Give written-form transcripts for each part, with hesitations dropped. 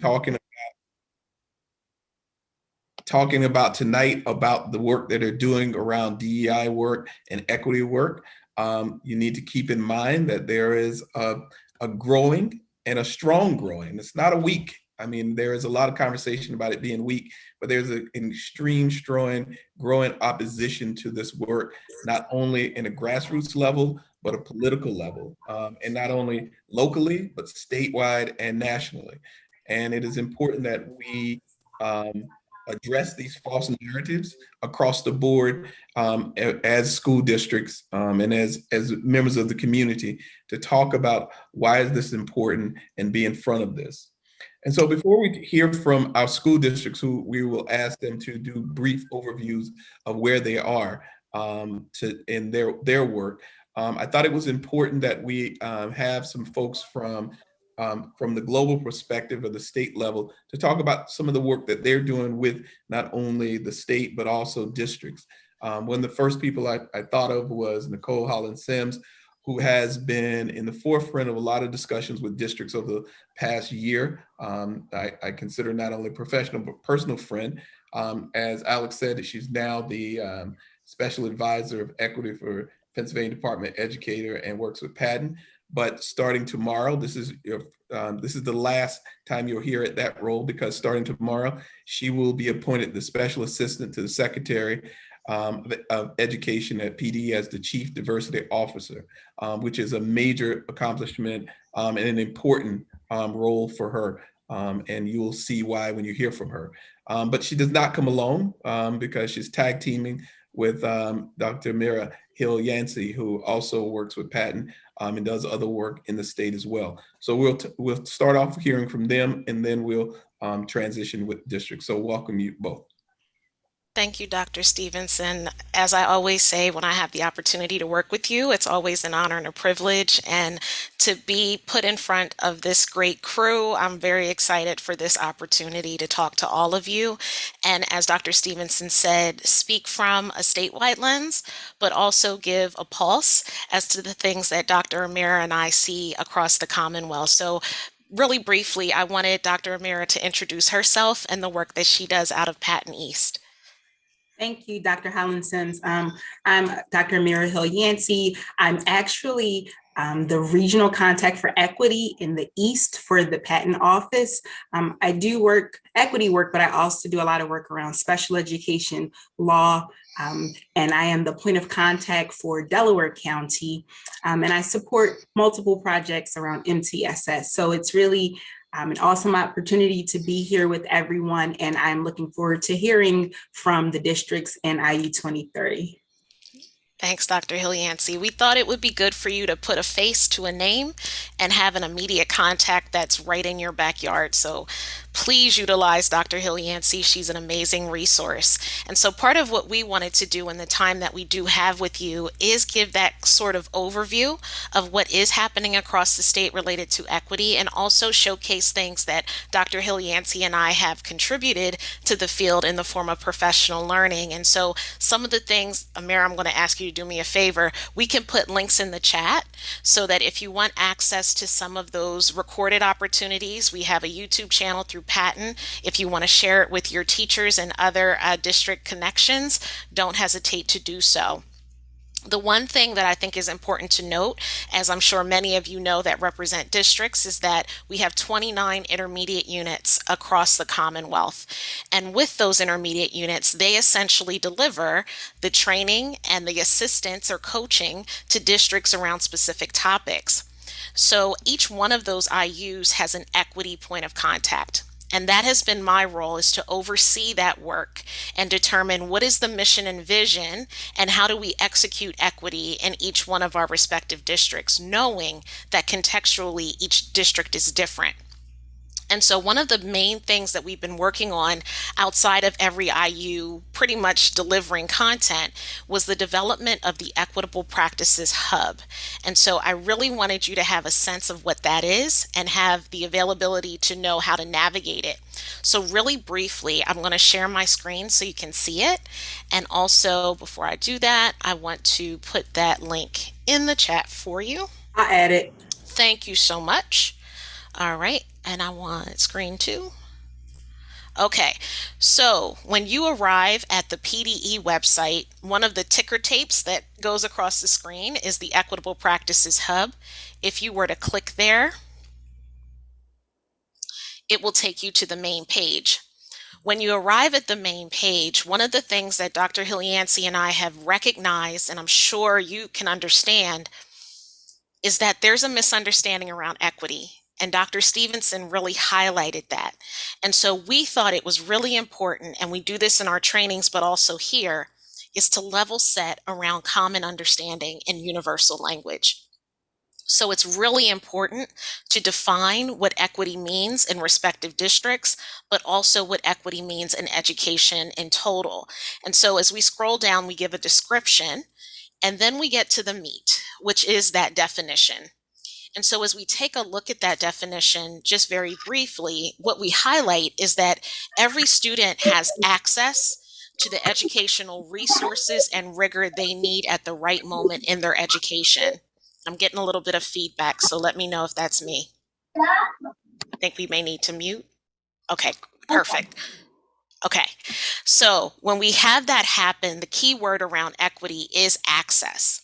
talking talking about tonight about the work that they're doing around DEI work and equity work. You need to keep in mind that there is a growing and a strong growing. It's not a weak. I mean, there is a lot of conversation about it being weak, but there's an extreme growing opposition to this work, not only in a grassroots level, but a political level, and not only locally, but statewide and nationally. And it is important that we um, address these false narratives across the board, as school districts, and as members of the community, to talk about why is this important and be in front of this. And so before we hear from our school districts, who we will ask them to do brief overviews of where they are, in their work, I thought it was important that we have some folks from the global perspective of the state level to talk about some of the work that they're doing with not only the state, but also districts. One of the first people I thought of was Nicole Holland Sims, who has been in the forefront of a lot of discussions with districts over the past year. I consider not only professional, but personal friend. As Alex said, she's now the special advisor of equity for Pennsylvania Department Educator and works with Patton. But starting tomorrow, this is the last time you'll hear at that role, because starting tomorrow, she will be appointed the special assistant to the secretary of education at PD as the chief diversity officer, which is a major accomplishment and an important role for her. And you will see why when you hear from her. But she does not come alone, because she's tag teaming with Dr. Mira Hill Yancey, who also works with Patton and does other work in the state as well. So we'll start off hearing from them, and then we'll transition with districts. So welcome you both. Thank you, Dr. Stevenson. As I always say, when I have the opportunity to work with you, it's always an honor and a privilege. And to be put in front of this great crew, I'm very excited for this opportunity to talk to all of you. And as Dr. Stevenson said, speak from a statewide lens, but also give a pulse as to the things that Dr. Amira and I see across the Commonwealth. So really briefly, I wanted Dr. Amira to introduce herself and the work that she does out of Patton East. Thank you, Dr. Holland Sims. I'm Dr. Mira Hill Yancey. I'm actually the regional contact for equity in the East for the Patton office. I do equity work, but I also do a lot of work around special education law. And I am the point of contact for Delaware County. And I support multiple projects around MTSS. So it's really an awesome opportunity to be here with everyone, and I'm looking forward to hearing from the districts in IU 2030. Thanks, Dr. Hill Yancey. We thought it would be good for you to put a face to a name and have an immediate contact that's right in your backyard. So please utilize Dr. Hill Yancey. She's an amazing resource. And so part of what we wanted to do in the time that we do have with you is give that sort of overview of what is happening across the state related to equity, and also showcase things that Dr. Hill Yancey and I have contributed to the field in the form of professional learning. And so some of the things, Amira, I'm going to ask you to do me a favor. We can put links in the chat so that if you want access to some of those recorded opportunities, we have a YouTube channel through Patton. If you want to share it with your teachers and other district connections, don't hesitate to do so. The one thing that I think is important to note, as I'm sure many of you know that represent districts, is that we have 29 intermediate units across the Commonwealth. And with those intermediate units, they essentially deliver the training and the assistance or coaching to districts around specific topics. So each one of those IUs has an equity point of contact. And that has been my role, is to oversee that work and determine what is the mission and vision and how do we execute equity in each one of our respective districts, knowing that contextually each district is different. And so one of the main things that we've been working on outside of every IU pretty much delivering content was the development of the Equitable Practices Hub. And so I really wanted you to have a sense of what that is and have the availability to know how to navigate it. So really briefly, I'm going to share my screen so you can see it. And also, before I do that, I want to put that link in the chat for you. I'll add it. Thank you so much. All right, and I want screen 2. Okay, so when you arrive at the PDE website, one of the ticker tapes that goes across the screen is the Equitable Practices Hub. If you were to click there, it will take you to the main page. When you arrive at the main page, one of the things that Dr. Hilliancy and I have recognized, and I'm sure you can understand, is that there's a misunderstanding around equity. And Dr. Stevenson really highlighted that. And so we thought it was really important, and we do this in our trainings, but also here, is to level set around common understanding and universal language. So it's really important to define what equity means in respective districts, but also what equity means in education in total. And so as we scroll down, we give a description, and then we get to the meat, which is that definition. And so as we take a look at that definition, just very briefly, what we highlight is that every student has access to the educational resources and rigor they need at the right moment in their education. I'm getting a little bit of feedback, so let me know if that's me. I think we may need to mute. Okay, perfect. Okay, so when we have that happen, the key word around equity is access.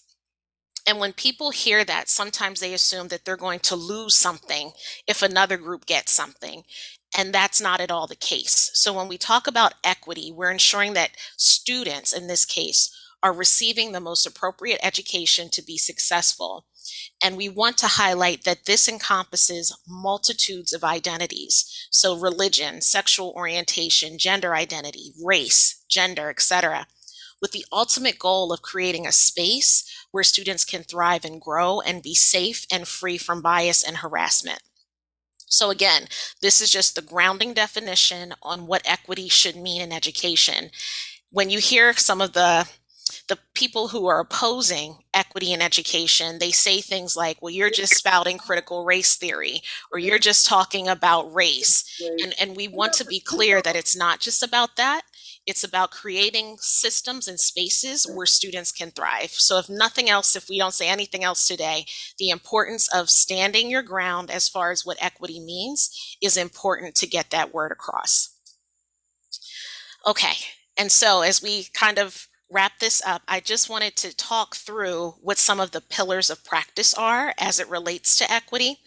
And when people hear that, sometimes they assume that they're going to lose something if another group gets something. And that's not at all the case. So when we talk about equity, we're ensuring that students, in this case, are receiving the most appropriate education to be successful. And we want to highlight that this encompasses multitudes of identities. So religion, sexual orientation, gender identity, race, gender, etc., with the ultimate goal of creating a space where students can thrive and grow and be safe and free from bias and harassment. So again, this is just the grounding definition on what equity should mean in education. When you hear some of the people who are opposing equity in education, they say things like, well, you're just spouting critical race theory, or you're just talking about race. And we want to be clear that it's not just about that. It's about creating systems and spaces where students can thrive. So if nothing else, if we don't say anything else today, the importance of standing your ground as far as what equity means is important to get that word across. Okay, and so as we kind of wrap this up, I just wanted to talk through what some of the pillars of practice are as it relates to equity,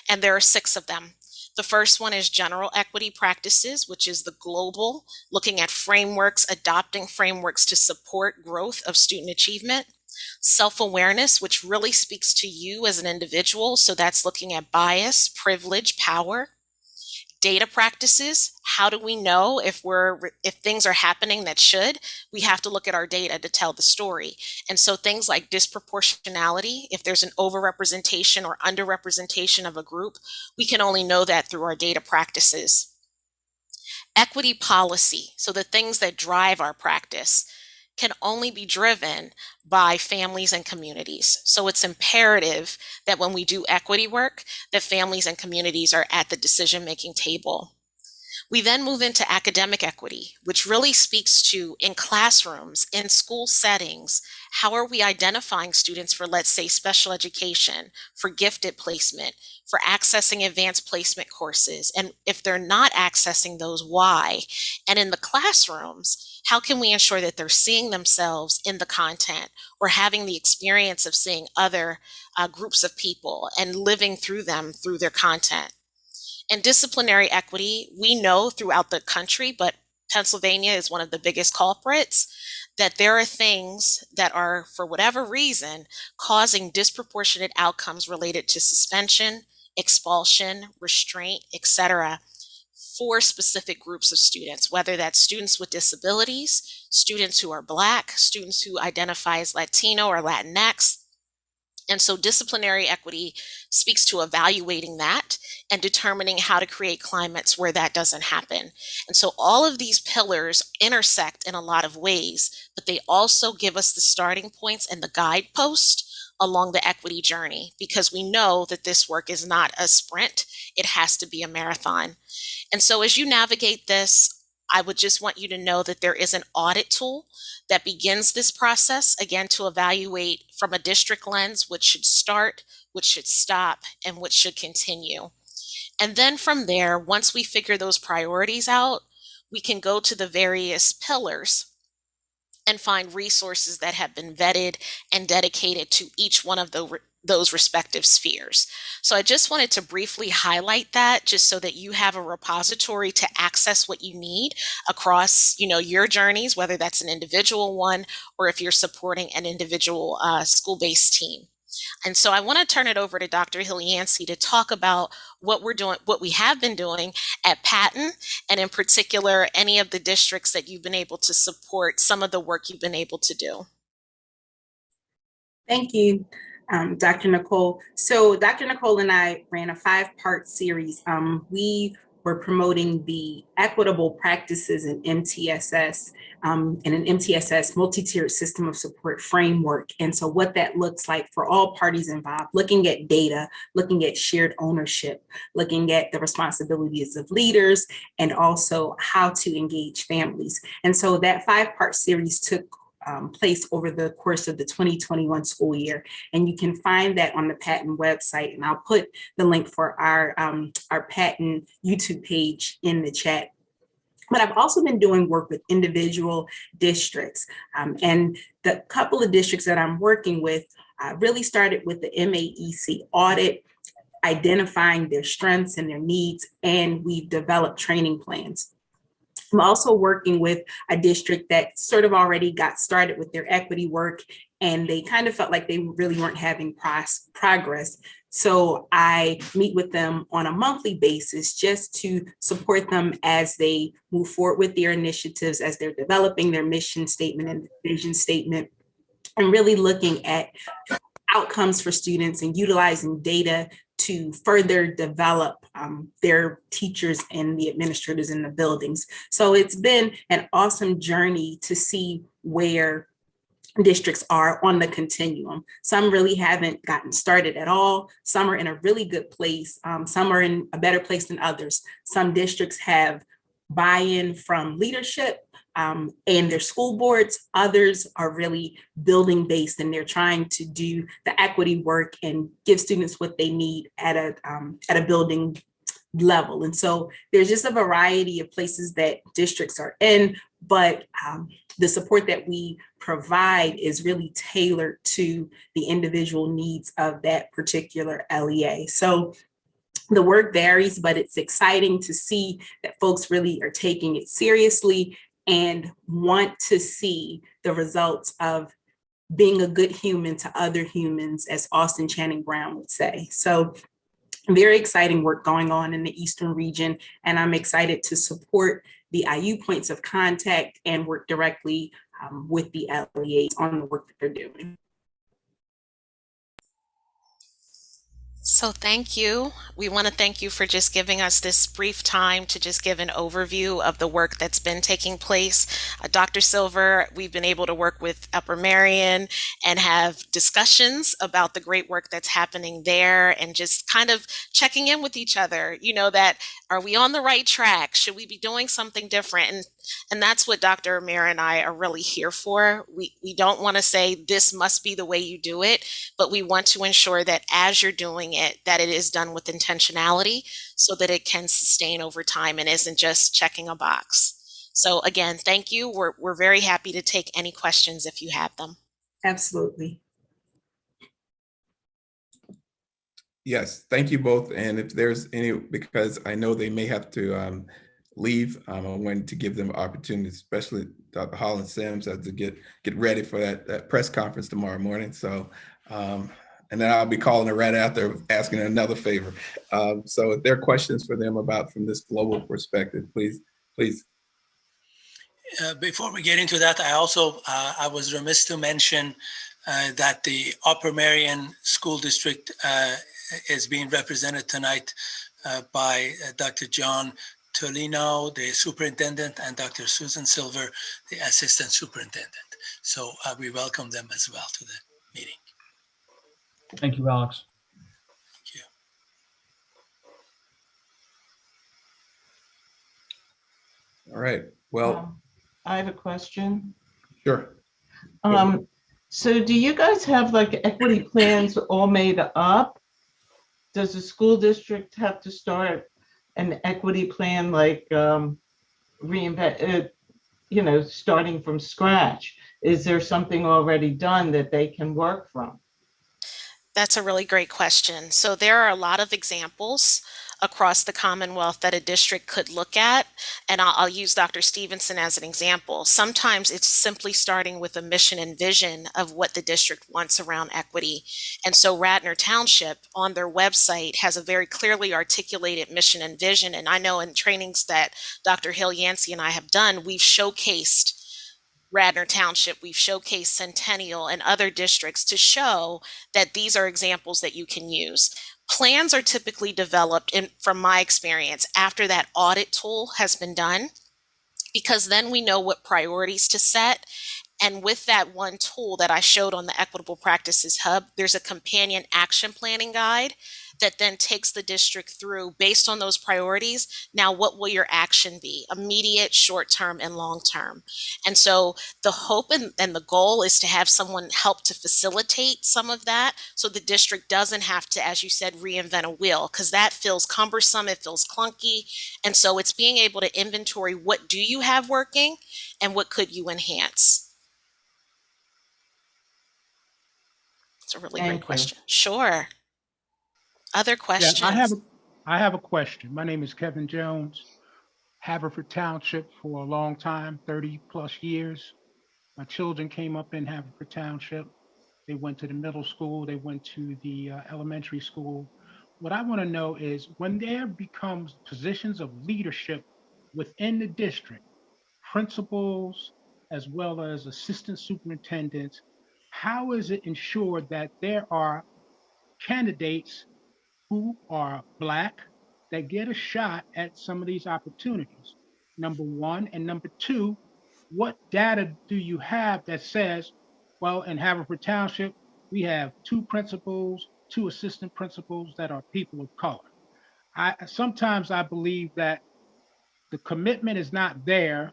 and there are 6 of them. The first one is general equity practices, which is the global, looking at frameworks, adopting frameworks to support growth of student achievement. Self-awareness, which really speaks to you as an individual, so that's looking at bias, privilege, power. Data practices, how do we know if things are happening that should? We have to look at our data to tell the story. And so things like disproportionality, if there's an overrepresentation or underrepresentation of a group, we can only know that through our data practices. Equity policy, so the things that drive our practice, can only be driven by families and communities. So it's imperative that when we do equity work, that families and communities are at the decision-making table. We then move into academic equity, which really speaks to, in classrooms, in school settings, how are we identifying students for, let's say, special education, for gifted placement, for accessing advanced placement courses, and if they're not accessing those, why? And in the classrooms, how can we ensure that they're seeing themselves in the content or having the experience of seeing other groups of people and living through them through their content? And disciplinary equity, we know throughout the country, but Pennsylvania is one of the biggest culprits, that there are things that are, for whatever reason, causing disproportionate outcomes related to suspension, expulsion, restraint, etc., for specific groups of students, whether that's students with disabilities, students who are Black, students who identify as Latino or Latinx. And so disciplinary equity speaks to evaluating that and determining how to create climates where that doesn't happen. And so all of these pillars intersect in a lot of ways, but they also give us the starting points and the guidepost along the equity journey, because we know that this work is not a sprint, it has to be a marathon. And so as you navigate this, I would just want you to know that there is an audit tool that begins this process, again, to evaluate from a district lens, which should start, which should stop, and which should continue. And then from there, once we figure those priorities out, we can go to the various pillars and find resources that have been vetted and dedicated to each one of those respective spheres. So I just wanted to briefly highlight that just so that you have a repository to access what you need across, your journeys, whether that's an individual one or if you're supporting an individual school-based team. And so I want to turn it over to Dr. Hill Yancey to talk about what we're doing, what we have been doing at Patton, and in particular, any of the districts that you've been able to support, some of the work you've been able to do. Thank you, Dr. Nicole. So Dr. Nicole and I ran a 5-part series. We were promoting the equitable practices in MTSS and an MTSS multi-tiered system of support framework. And so what that looks like for all parties involved, looking at data, looking at shared ownership, looking at the responsibilities of leaders, and also how to engage families. And so that 5-part series took place over the course of the 2021 school year. And you can find that on the Patton website. And I'll put the link for our Patton YouTube page in the chat. But I've also been doing work with individual districts. And the couple of districts that I'm working with really started with the NAACP audit, identifying their strengths and their needs, and we've developed training plans. I'm also working with a district that sort of already got started with their equity work, and they kind of felt like they really weren't having progress. So I meet with them on a monthly basis just to support them as they move forward with their initiatives, as they're developing their mission statement and vision statement, and really looking at outcomes for students and utilizing data to further develop their teachers and the administrators in the buildings. So it's been an awesome journey to see where districts are on the continuum. Some really haven't gotten started at all. Some are in a really good place. Some are in a better place than others. Some districts have buy-in from leadership and their school boards. Others are really building based, and they're trying to do the equity work and give students what they need at a building level. And so there's just a variety of places that districts are in, but the support that we provide is really tailored to the individual needs of that particular LEA. So the work varies, but it's exciting to see that folks really are taking it seriously and want to see the results of being a good human to other humans, as Austin Channing Brown would say. So very exciting work going on in the Eastern region, and I'm excited to support the IU points of contact and work directly with the LEAs on the work that they're doing. So thank you. We want to thank you for just giving us this brief time to just give an overview of the work that's been taking place. Dr. Silver, we've been able to work with Upper Marion and have discussions about the great work that's happening there, and just kind of checking in with each other, that are we on the right track? Should we be doing something different? And that's what Dr. Amir and I are really here for. We don't want to say this must be the way you do it, but we want to ensure that as you're doing it, that it is done with intentionality so that it can sustain over time and isn't just checking a box. So again, thank you. We're very happy to take any questions if you have them. Absolutely. Yes, thank you both. And if there's any, because I know they may have to leave, I wanted to give them opportunities, especially Dr. Holland Sims, to get ready for that press conference tomorrow morning. So, and then I'll be calling her right after, asking her another favor. So if there are questions for them from this global perspective, please. Before we get into that, I was remiss to mention that the Upper Marion School District is being represented tonight by Dr. John Tolino, the superintendent, and Dr. Susan Silver, the assistant superintendent. So we welcome them as well to the meeting. Thank you, Alex. Thank you. All right. Well, I have a question. Sure. So do you guys have like equity plans all made up? does the school district have to start an equity plan like reinvent, starting from scratch? Is there something already done that they can work from? That's a really great question. So there are a lot of examples across the Commonwealth that a district could look at, and I'll use Dr. Stevenson as an example. Sometimes it's simply starting with a mission and vision of what the district wants around equity. And so Radnor Township on their website has a very clearly articulated mission and vision. And I know in trainings that Dr. Hill Yancey and I have done, we've showcased Radnor Township, we've showcased Centennial and other districts to show that these are examples that you can use. Plans are typically developed, from my experience, after that audit tool has been done, because then we know what priorities to set. And with that one tool that I showed on the Equitable Practices Hub, there's a companion action planning guide that then takes the district through based on those priorities. Now, what will your action be? Immediate, short term, and long term. And so the hope and the goal is to have someone help to facilitate some of that so the district doesn't have to, as you said, reinvent a wheel, because that feels cumbersome, it feels clunky. And so it's being able to inventory what do you have working and what could you enhance. It's a really great Thank you. question. Sure. Other Yeah, questions? I have a question. My name is Kevin Jones, Haverford Township for a long time, 30 plus years. My children came up in Haverford Township. They went to the middle school, they went to the elementary school. What I want to know is when there becomes positions of leadership within the district, principals as well as assistant superintendents, how is it ensured that there are candidates who are Black that get a shot at some of these opportunities? Number one. And number two, what data do you have that says, well, in Haverford Township, we have two principals, two assistant principals that are people of color? Sometimes I believe that the commitment is not there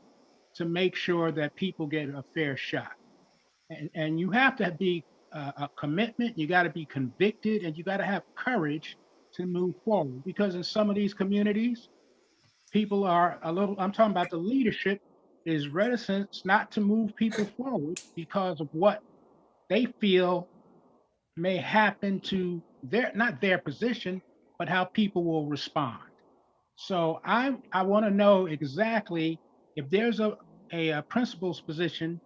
to make sure that people get a fair shot. And you have to be a commitment, you got to be convicted, and you got to have courage to move forward. Because in some of these communities, people are a little, I'm talking about the leadership is reticent not to move people forward because of what they feel may happen to their, not their position, but how people will respond. So I want to know exactly if there's a principal's position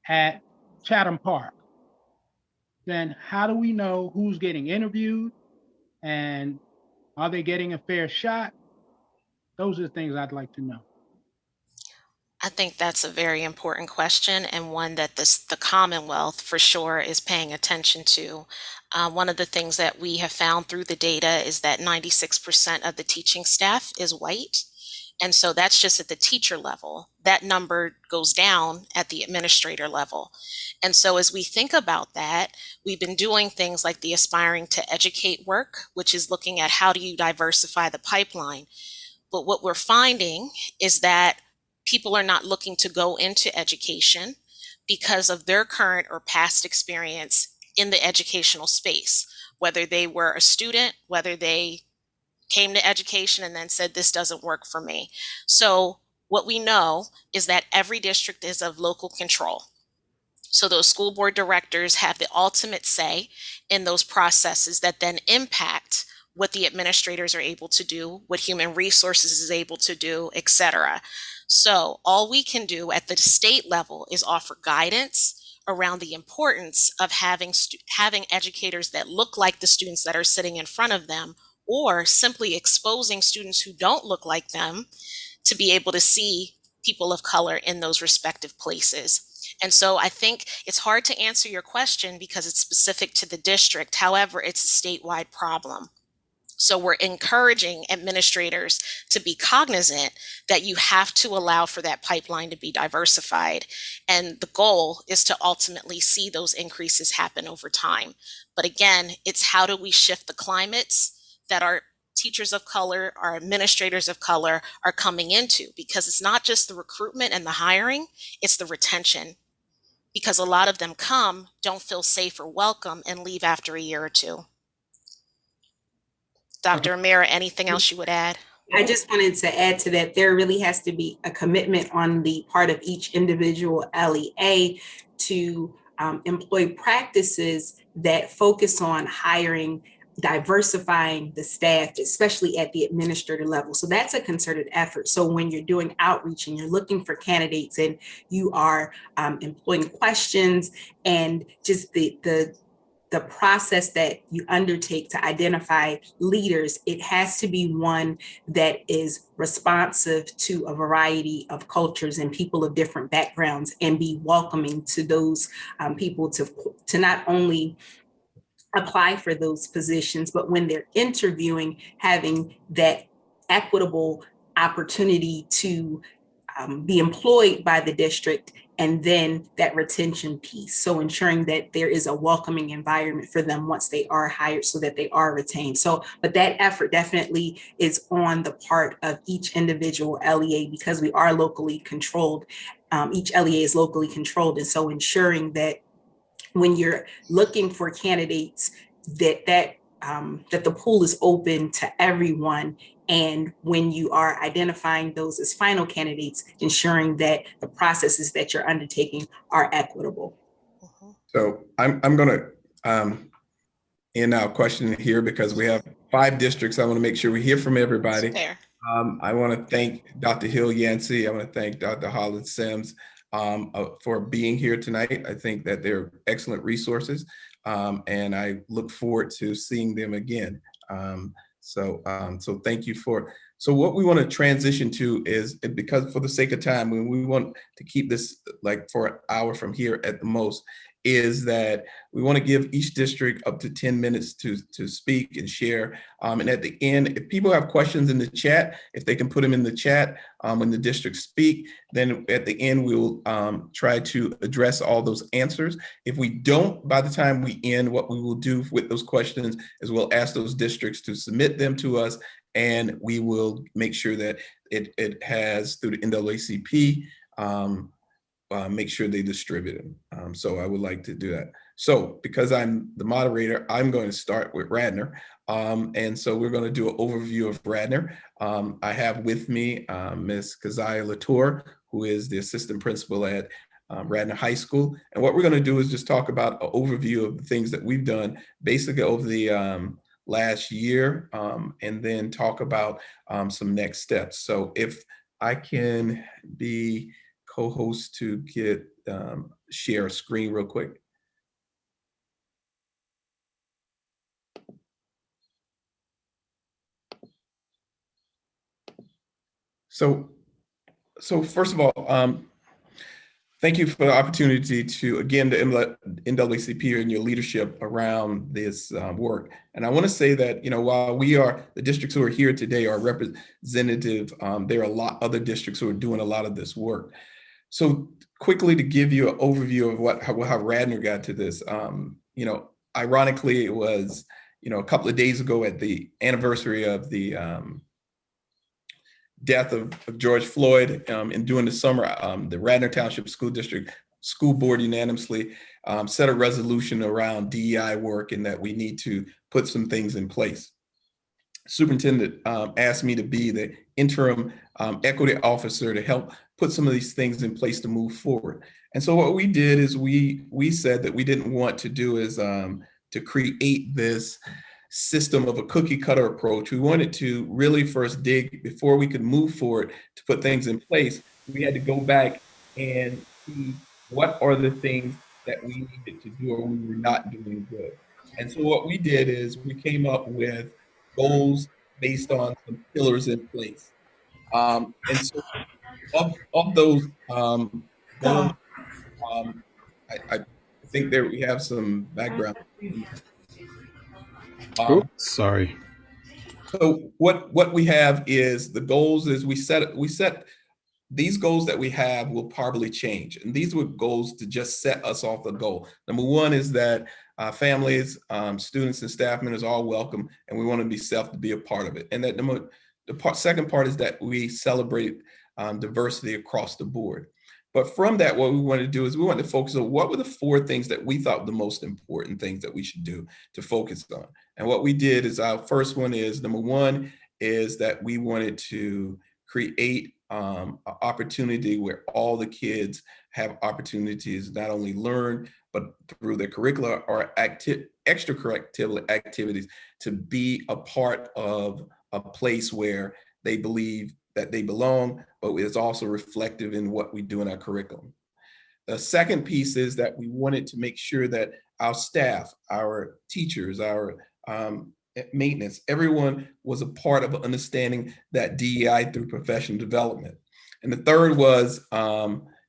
at Chatham Park, then how do we know who's getting interviewed and are they getting a fair shot? Those are the things I'd like to know. I think that's a very important question and one that the Commonwealth for sure is paying attention to. One of the things that we have found through the data is that 96% of the teaching staff is white. And so that's just at the teacher level. That number goes down at the administrator level. And so as we think about that, we've been doing things like the Aspiring to Educate work, which is looking at how do you diversify the pipeline. But what we're finding is that people are not looking to go into education because of their current or past experience in the educational space, whether they were a student, whether they came to education and then said, this doesn't work for me. So what we know is that every district is of local control. So those school board directors have the ultimate say in those processes that then impact what the administrators are able to do, what human resources is able to do, et cetera. So all we can do at the state level is offer guidance around the importance of having educators that look like the students that are sitting in front of them, or simply exposing students who don't look like them to be able to see people of color in those respective places. And so I think it's hard to answer your question because it's specific to the district. However, it's a statewide problem. So we're encouraging administrators to be cognizant that you have to allow for that pipeline to be diversified. And the goal is to ultimately see those increases happen over time. But again, it's how do we shift the climates that our teachers of color, our administrators of color are coming into, because it's not just the recruitment and the hiring, it's the retention. Because a lot of them come, don't feel safe or welcome, and leave after a year or two. Dr. Amira, anything else you would add? I just wanted to add to that, there really has to be a commitment on the part of each individual LEA to employ practices that focus on hiring, diversifying the staff, especially at the administrator level. So that's a concerted effort. So when you're doing outreach and you're looking for candidates and you are employing questions and just the process that you undertake to identify leaders, it has to be one that is responsive to a variety of cultures and people of different backgrounds, and be welcoming to those people to not only apply for those positions, but when they're interviewing, having that equitable opportunity to be employed by the district, and then that retention piece. So ensuring that there is a welcoming environment for them once they are hired so that they are retained. So, but that effort definitely is on the part of each individual LEA because we are locally controlled. Each LEA is locally controlled. And so ensuring that when you're looking for candidates, that the pool is open to everyone. And when you are identifying those as final candidates, ensuring that the processes that you're undertaking are equitable. So I'm going to end our question here because we have 5 districts. I want to make sure we hear from everybody. I want to thank Dr. Hill Yancey. I want to thank Dr. Holland Sims for being here tonight. I think that they're excellent resources, and I look forward to seeing them again. So thank you for. So what we want to transition to is, because for the sake of time, we want to keep this like for an hour from here at the most, is that we want to give each district up to 10 minutes to speak and share. And at the end, if people have questions in the chat, if they can put them in the chat when the districts speak, then at the end, we'll try to address all those answers. If we don't, by the time we end, what we will do with those questions is we'll ask those districts to submit them to us, and we will make sure that it has, through the NAACP, make sure they distribute them. So I would like to do that. So because I'm the moderator, I'm going to start with Radnor. And so we're going to do an overview of Radnor. I have with me Ms. Keziah Latour, who is the assistant principal at Radnor High School. And what we're going to do is just talk about an overview of the things that we've done basically over the last year, and then talk about some next steps. So if I can be co-host to get share a screen real quick. So first of all, thank you for the opportunity to, again, the NAACP and your leadership around this work. And I want to say that, while we are, the districts who are here today are representative, there are a lot other districts who are doing a lot of this work. So quickly to give you an overview of how Radnor got to this, ironically, it was, a couple of days ago at the anniversary of the death of George Floyd, and during the summer, the Radnor Township School District School Board unanimously set a resolution around DEI work and that we need to put some things in place. Superintendent asked me to be the interim equity officer to help put some of these things in place to move forward. And so what we did is we said that we didn't want to do is to create this system of a cookie cutter approach. We wanted to really first dig before we could move forward to put things in place. We had to go back and see what are the things that we needed to do or we were not doing good. And so what we did is we came up with goals based on some pillars in place. And so of those goals, I think there we have some background. Oops, sorry. So what we have is the goals is we set these goals that we have will probably change. And these were goals to just set us off the goal. Number one is that families, students and staff members are all welcome, and we want to be to be a part of it. And that second part is that we celebrate diversity across the board. But from that, what we want to do is we want to focus on what were the 4 things that we thought were the most important things that we should do to focus on. And what we did is our first one is, number one, is that we wanted to create an opportunity where all the kids have opportunities not only learn, but through their curricular or extracurricular activities to be a part of a place where they believe that they belong, but it's also reflective in what we do in our curriculum. The second piece is that we wanted to make sure that our staff, our teachers, our maintenance, everyone was a part of understanding that DEI through professional development. And the third was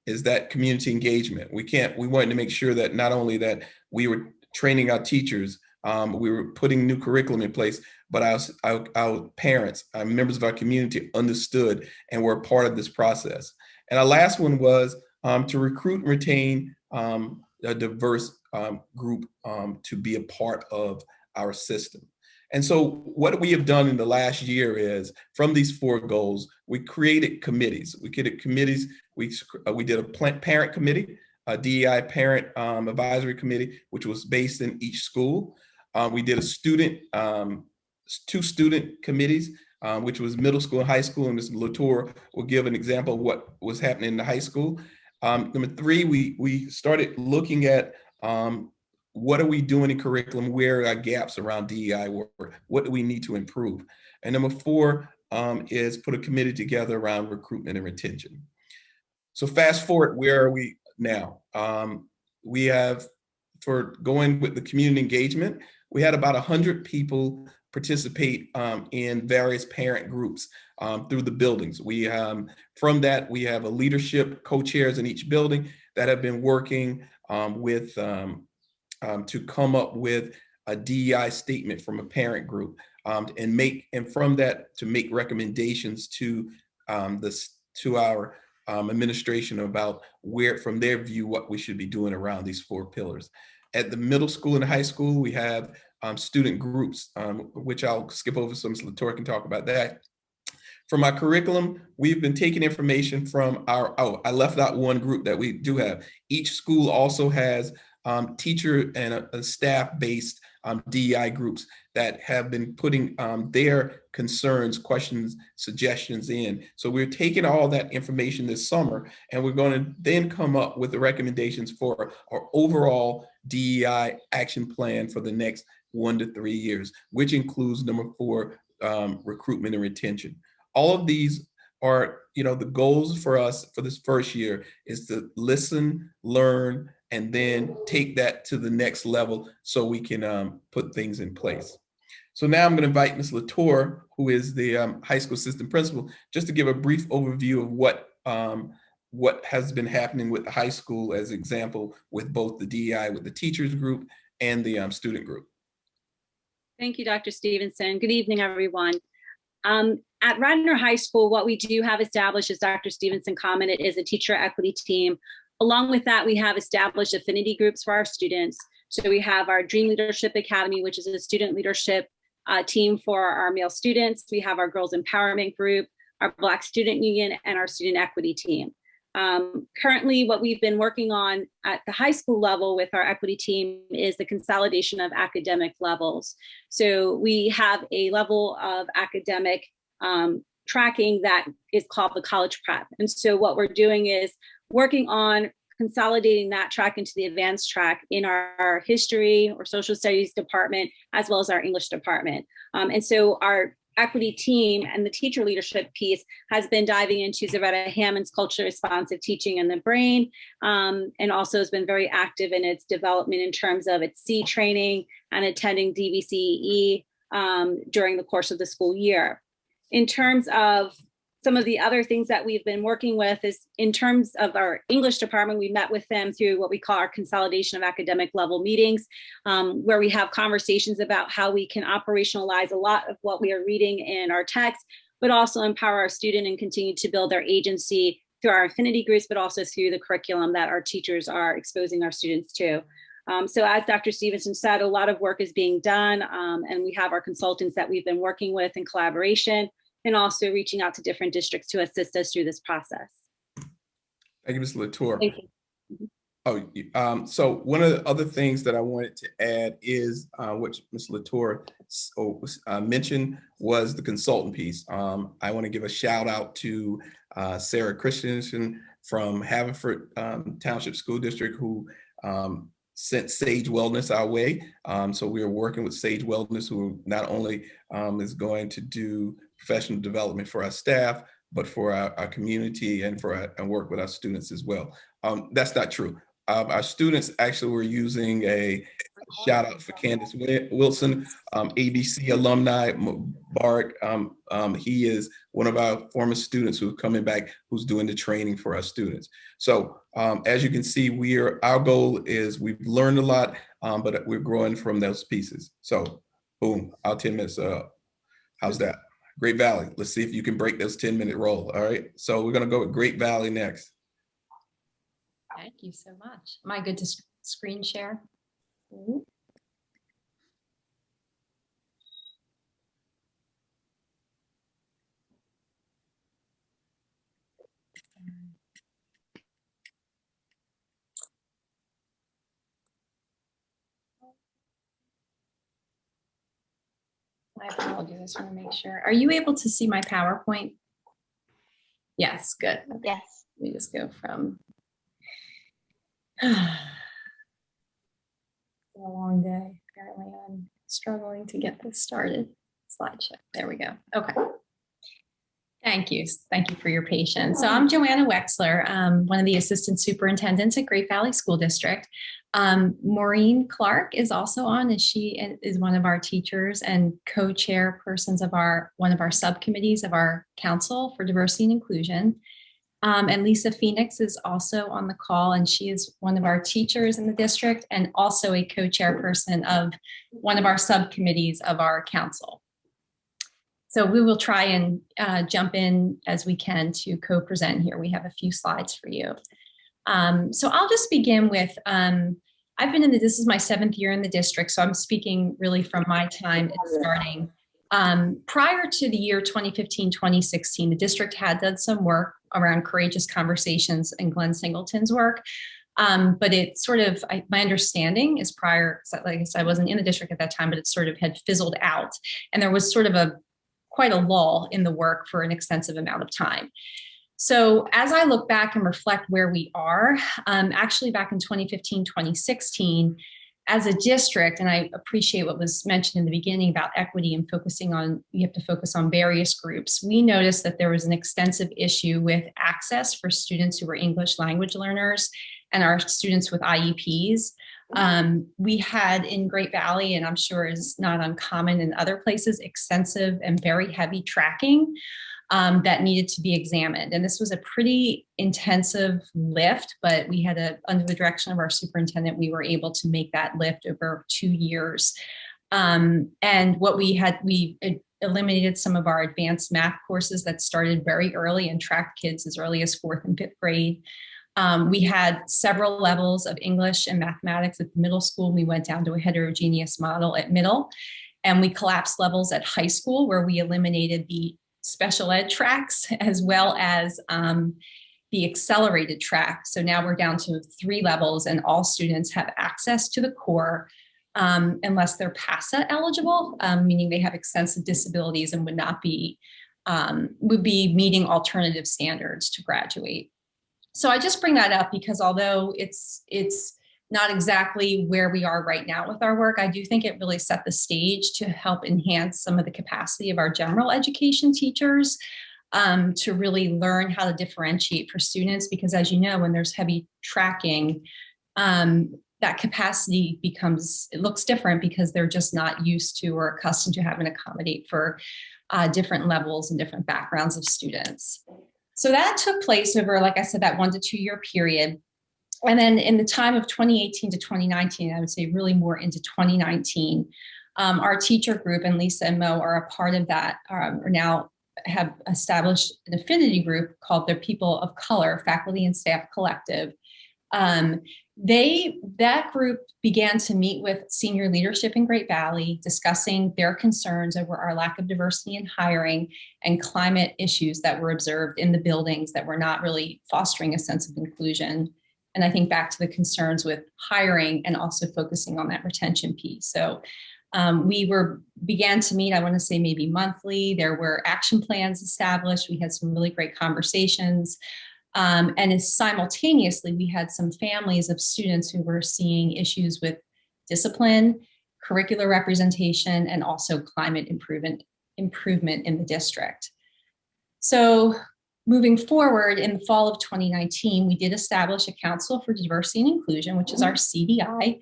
is that community engagement. We wanted to make sure that not only that we were training our teachers, we were putting new curriculum in place, but our parents, our members of our community understood and were a part of this process. And our last one was to recruit and retain a diverse group to be a part of our system. And so what we have done in the last year is, from these 4 goals, we created committees. We did a parent committee, a DEI parent advisory committee, which was based in each school. We did a 2 student committees, which was middle school and high school, and Ms. Latour will give an example of what was happening in the high school. Number 3, we started looking at what are we doing in curriculum? Where are our gaps around DEI work? What do we need to improve? And number 4 is put a committee together around recruitment and retention. So fast forward, where are we now? We have, for going with the community engagement, we had about 100 people participate in various parent groups through the buildings. From that, we have a leadership co-chairs in each building that have been working to come up with a DEI statement from a parent group, and from that to make recommendations to our administration about where, from their view, what we should be doing around these 4 pillars. At the middle school and high school, we have student groups, which I'll skip over so Ms. Latour can talk about that. From our curriculum, we've been taking information from I left out one group that we do have. Each school also has teacher and a staff-based DEI groups that have been putting their concerns, questions, suggestions in. So we're taking all that information this summer, and we're going to then come up with the recommendations for our overall DEI action plan for the next 1 to 3 years, which includes number 4, recruitment and retention. All of these are, the goals for us for this first year is to listen, learn, and then take that to the next level so we can put things in place. So now I'm going to invite Ms. Latour, who is the high school assistant principal, just to give a brief overview of what has been happening with the high school as example with both the DEI, with the teachers group and the student group. Thank you, Dr. Stevenson. Good evening, everyone. At Radnor High School, what we do have established, as Dr. Stevenson commented, is a teacher equity team. Along with that, we have established affinity groups for our students. So we have our Dream Leadership Academy, which is a student leadership team for our male students. We have our Girls Empowerment Group, our Black Student Union, and our Student Equity Team. Currently, what we've been working on at the high school level with our equity team is the consolidation of academic levels. So we have a level of academic tracking that is called the college prep. And so what we're doing is working on consolidating that track into the advanced track in our history or social studies department, as well as our English department. And so our equity team and the teacher leadership piece has been diving into Zaretta Hammond's culture responsive teaching in the brain, and also has been very active in its development in terms of its C training and attending DVCE during the course of the school year. In terms of some of the other things that we've been working with is in terms of our English department, we met with them through what we call our consolidation of academic level meetings, where we have conversations about how we can operationalize a lot of what we are reading in our text, but also empower our student and continue to build their agency through our affinity groups, but also through the curriculum that our teachers are exposing our students to. So as Dr. Stevenson said, a lot of work is being done, and we have our consultants that we've been working with in collaboration, and also reaching out to different districts to assist us through this process. Thank you, Ms. Latour. Thank you. So one of the other things that I wanted to add is which Ms. Latour mentioned was the consultant piece. I want to give a shout out to Sarah Christensen from Haverford Township School District, who sent Sage Wellness our way. So we are working with Sage Wellness, who not only is going to do professional development for our staff, but for our community and and work with our students as well. That's not true. Our students actually were using a shout out for Candace Wilson, ABC alumni, Bart. He is one of our former students who's coming back, who's doing the training for our students. So as you can see, our goal is we've learned a lot, but we're growing from those pieces. So boom, our 10 minutes up. How's that? Great Valley. Let's see if you can break this 10-minute roll. All right. So we're going to go with Great Valley next. Thank you so much. Am I good to screen share? My apologies, I want to make sure. Are you able to see my PowerPoint? Yes, good. Okay. Yes. Let me just go from a long day. Apparently I'm struggling to get this started. Slideshow. There we go. Okay. Thank you. Thank you for your patience. So I'm Joanna Wexler, one of the assistant superintendents at Great Valley School District. Maureen Clark is also on, and she is one of our teachers and co-chairpersons of one of our subcommittees of our Council for Diversity and Inclusion. And Lisa Phoenix is also on the call, and she is one of our teachers in the district and also a co-chairperson of one of our subcommittees of our council. So we will try and jump in as we can to co-present here. We have a few slides for you. So I'll just begin with, I've been this is my 7th year in the district, so I'm speaking really from my time at starting. Prior to the year 2015-2016, the district had done some work around courageous conversations and Glenn Singleton's work. But it sort of, my understanding is prior, like I said, I wasn't in the district at that time, but it sort of had fizzled out. And there was sort of quite a lull in the work for an extensive amount of time. So as I look back and reflect where we are, actually back in 2015-2016, as a district, and I appreciate what was mentioned in the beginning about equity and focusing on, you have to focus on various groups. We noticed that there was an extensive issue with access for students who were English language learners and our students with IEPs. We had in Great Valley, and I'm sure is not uncommon in other places, extensive and very heavy tracking that needed to be examined. And this was a pretty intensive lift, but we had under the direction of our superintendent, we were able to make that lift over 2 years. And what we eliminated some of our advanced math courses that started very early and tracked kids as early as 4th and 5th grade. We had several levels of English and mathematics at the middle school. We went down to a heterogeneous model at middle, and we collapsed levels at high school where we eliminated the special ed tracks as well as the accelerated track. So now we're down to 3 levels and all students have access to the core unless they're PASA eligible, meaning they have extensive disabilities and would be meeting alternative standards to graduate. So I just bring that up because although it's not exactly where we are right now with our work, I do think it really set the stage to help enhance some of the capacity of our general education teachers to really learn how to differentiate for students. Because as you know, when there's heavy tracking, that capacity it looks different because they're just not used to or accustomed to having to accommodate for different levels and different backgrounds of students. So that took place over, like I said, that 1 to 2 year period. And then in the time of 2018 to 2019, I would say really more into 2019, our teacher group, and Lisa and Mo are a part of that, or now have established an affinity group called the People of Color Faculty and Staff Collective. That group began to meet with senior leadership in Great Valley, discussing their concerns over our lack of diversity in hiring and climate issues that were observed in the buildings that were not really fostering a sense of inclusion And I think back to the concerns with hiring and also focusing on that retention piece. So we began to meet, I want to say maybe monthly. There were action plans established. We had some really great conversations. And simultaneously, we had some families of students who were seeing issues with discipline, curricular representation, and also climate improvement in the district. So moving forward, in the fall of 2019, we did establish a Council for Diversity and Inclusion, which is our CDI.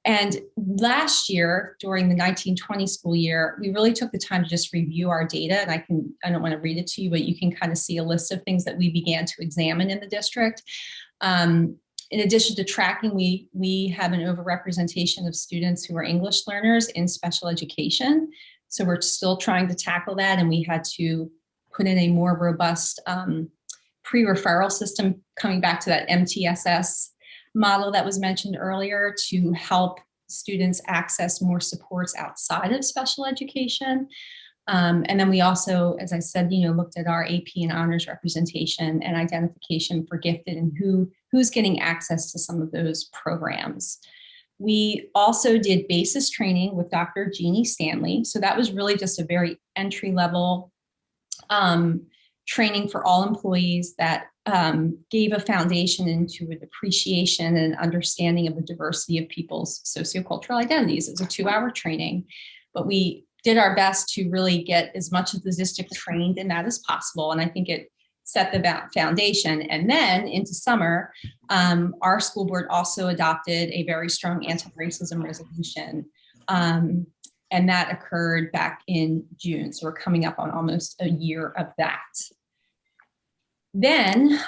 And last year, during the 1920 school year, we really took the time to just review our data. And I don't want to read it to you, but you can kind of see a list of things that we began to examine in the district. In addition to tracking, we have an overrepresentation of students who are English learners in special education. So we're still trying to tackle that. And we had to put in a more robust pre-referral system, coming back to that MTSS model that was mentioned earlier, to help students access more supports outside of special education. And then we also, as I said, looked at our AP and honors representation and identification for gifted and who's getting access to some of those programs. We also did basis training with Dr. Jeannie Stanley. So that was really just a very entry-level training for all employees that gave a foundation into an appreciation and understanding of the diversity of people's sociocultural identities. It was a 2-hour training, but we did our best to really get as much of the district trained in that as possible. And I think it set the foundation. And then into summer, our school board also adopted a very strong anti-racism resolution. And that occurred back in June. So we're coming up on almost a year of that. Then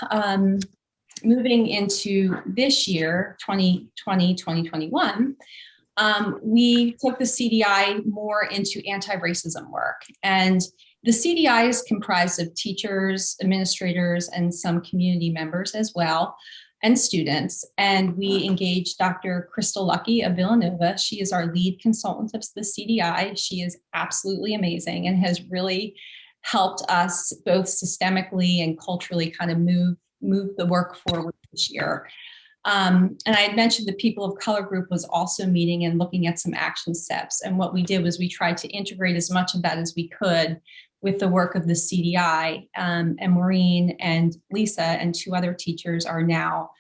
moving into this year, 2020, 2021, we took the CDI more into anti-racism work. And the CDI is comprised of teachers, administrators, and some community members as well, and students. And we engaged Dr. Crystal Lucky of Villanova. She is our lead consultant of the CDI. She is absolutely amazing and has really helped us both systemically and culturally kind of move the work forward this year. And I had mentioned the People of Color group was also meeting and looking at some action steps. And what we did was we tried to integrate as much of that as we could with the work of the CDI. And Maureen and Lisa and 2 other teachers are now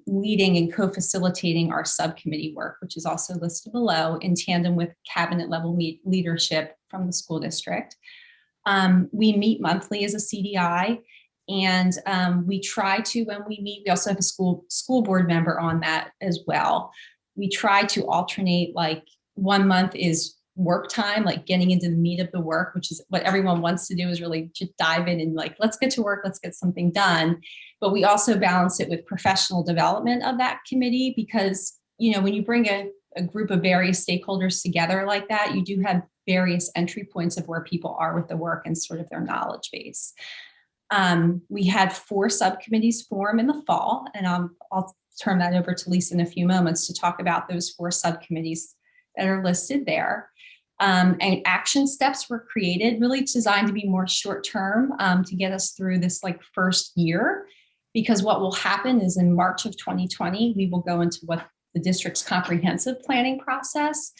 leading and co-facilitating our subcommittee work, which is also listed below, in tandem with cabinet level leadership from the school district. We meet monthly as a CDI, and we try to, when we meet, we also have a school board member on that as well. We try to alternate, like 1 month is work time, like getting into the meat of the work, which is what everyone wants to do, is really just dive in and like, let's get to work, let's get something done. But we also balance it with professional development of that committee, because, when you bring a group of various stakeholders together like that, you do have various entry points of where people are with the work and sort of their knowledge base. We had 4 subcommittees form in the fall, and I'll turn that over to Lisa in a few moments to talk about those 4 subcommittees that are listed there. And action steps were created, really designed to be more short-term to get us through this first year, because what will happen is in March of 2020, we will go into what the district's comprehensive planning process.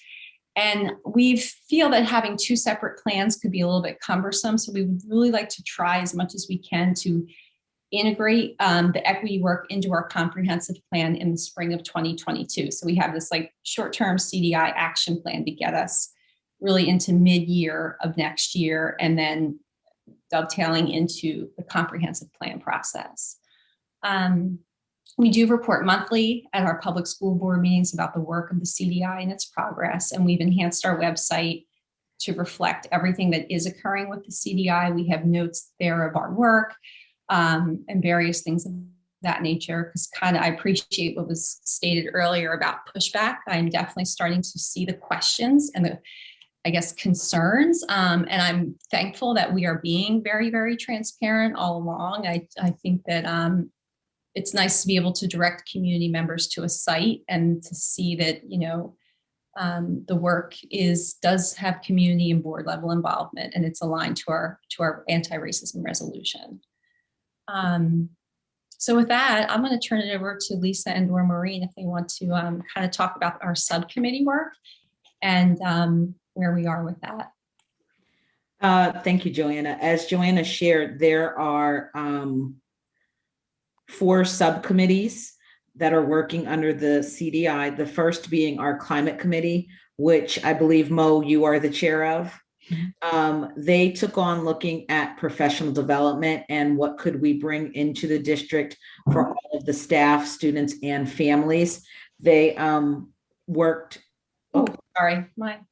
And we feel that having 2 separate plans could be a little bit cumbersome. So we would really like to try as much as we can to integrate the equity work into our comprehensive plan in the spring of 2022. So we have this short-term CDI action plan to get us really into mid-year of next year, and then dovetailing into the comprehensive plan process. We do report monthly at our public school board meetings about the work of the CDI and its progress, and we've enhanced our website to reflect everything that is occurring with the CDI. We have notes there of our work and various things of that nature, because I appreciate what was stated earlier about pushback. I'm definitely starting to see the questions and the concerns. And I'm thankful that we are being very, very transparent all along. I think that it's nice to be able to direct community members to a site and to see that, the work does have community and board level involvement, and it's aligned to our anti-racism resolution. So with that, I'm going to turn it over to Lisa and or Maureen if they want to kind of talk about our subcommittee work and where we are with that. Thank you, Joanna. As Joanna shared, there are 4 subcommittees that are working under the CDI, the first being our climate committee, which I believe, Mo, you are the chair of. They took on looking at professional development and what could we bring into the district for all of the staff, students, and families. They worked. Oh, sorry, mine.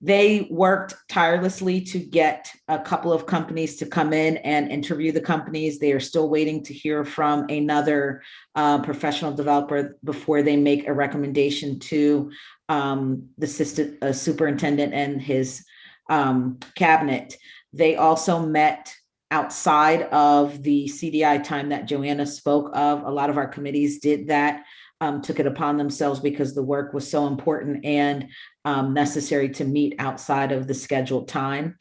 They worked tirelessly to get a couple of companies to come in and interview the companies. They are still waiting to hear from another professional developer before they make a recommendation to the assistant superintendent and his cabinet. They also met outside of the CDI time that Joanna spoke of. A lot of our committees did that. Took it upon themselves because the work was so important and necessary to meet outside of the scheduled time.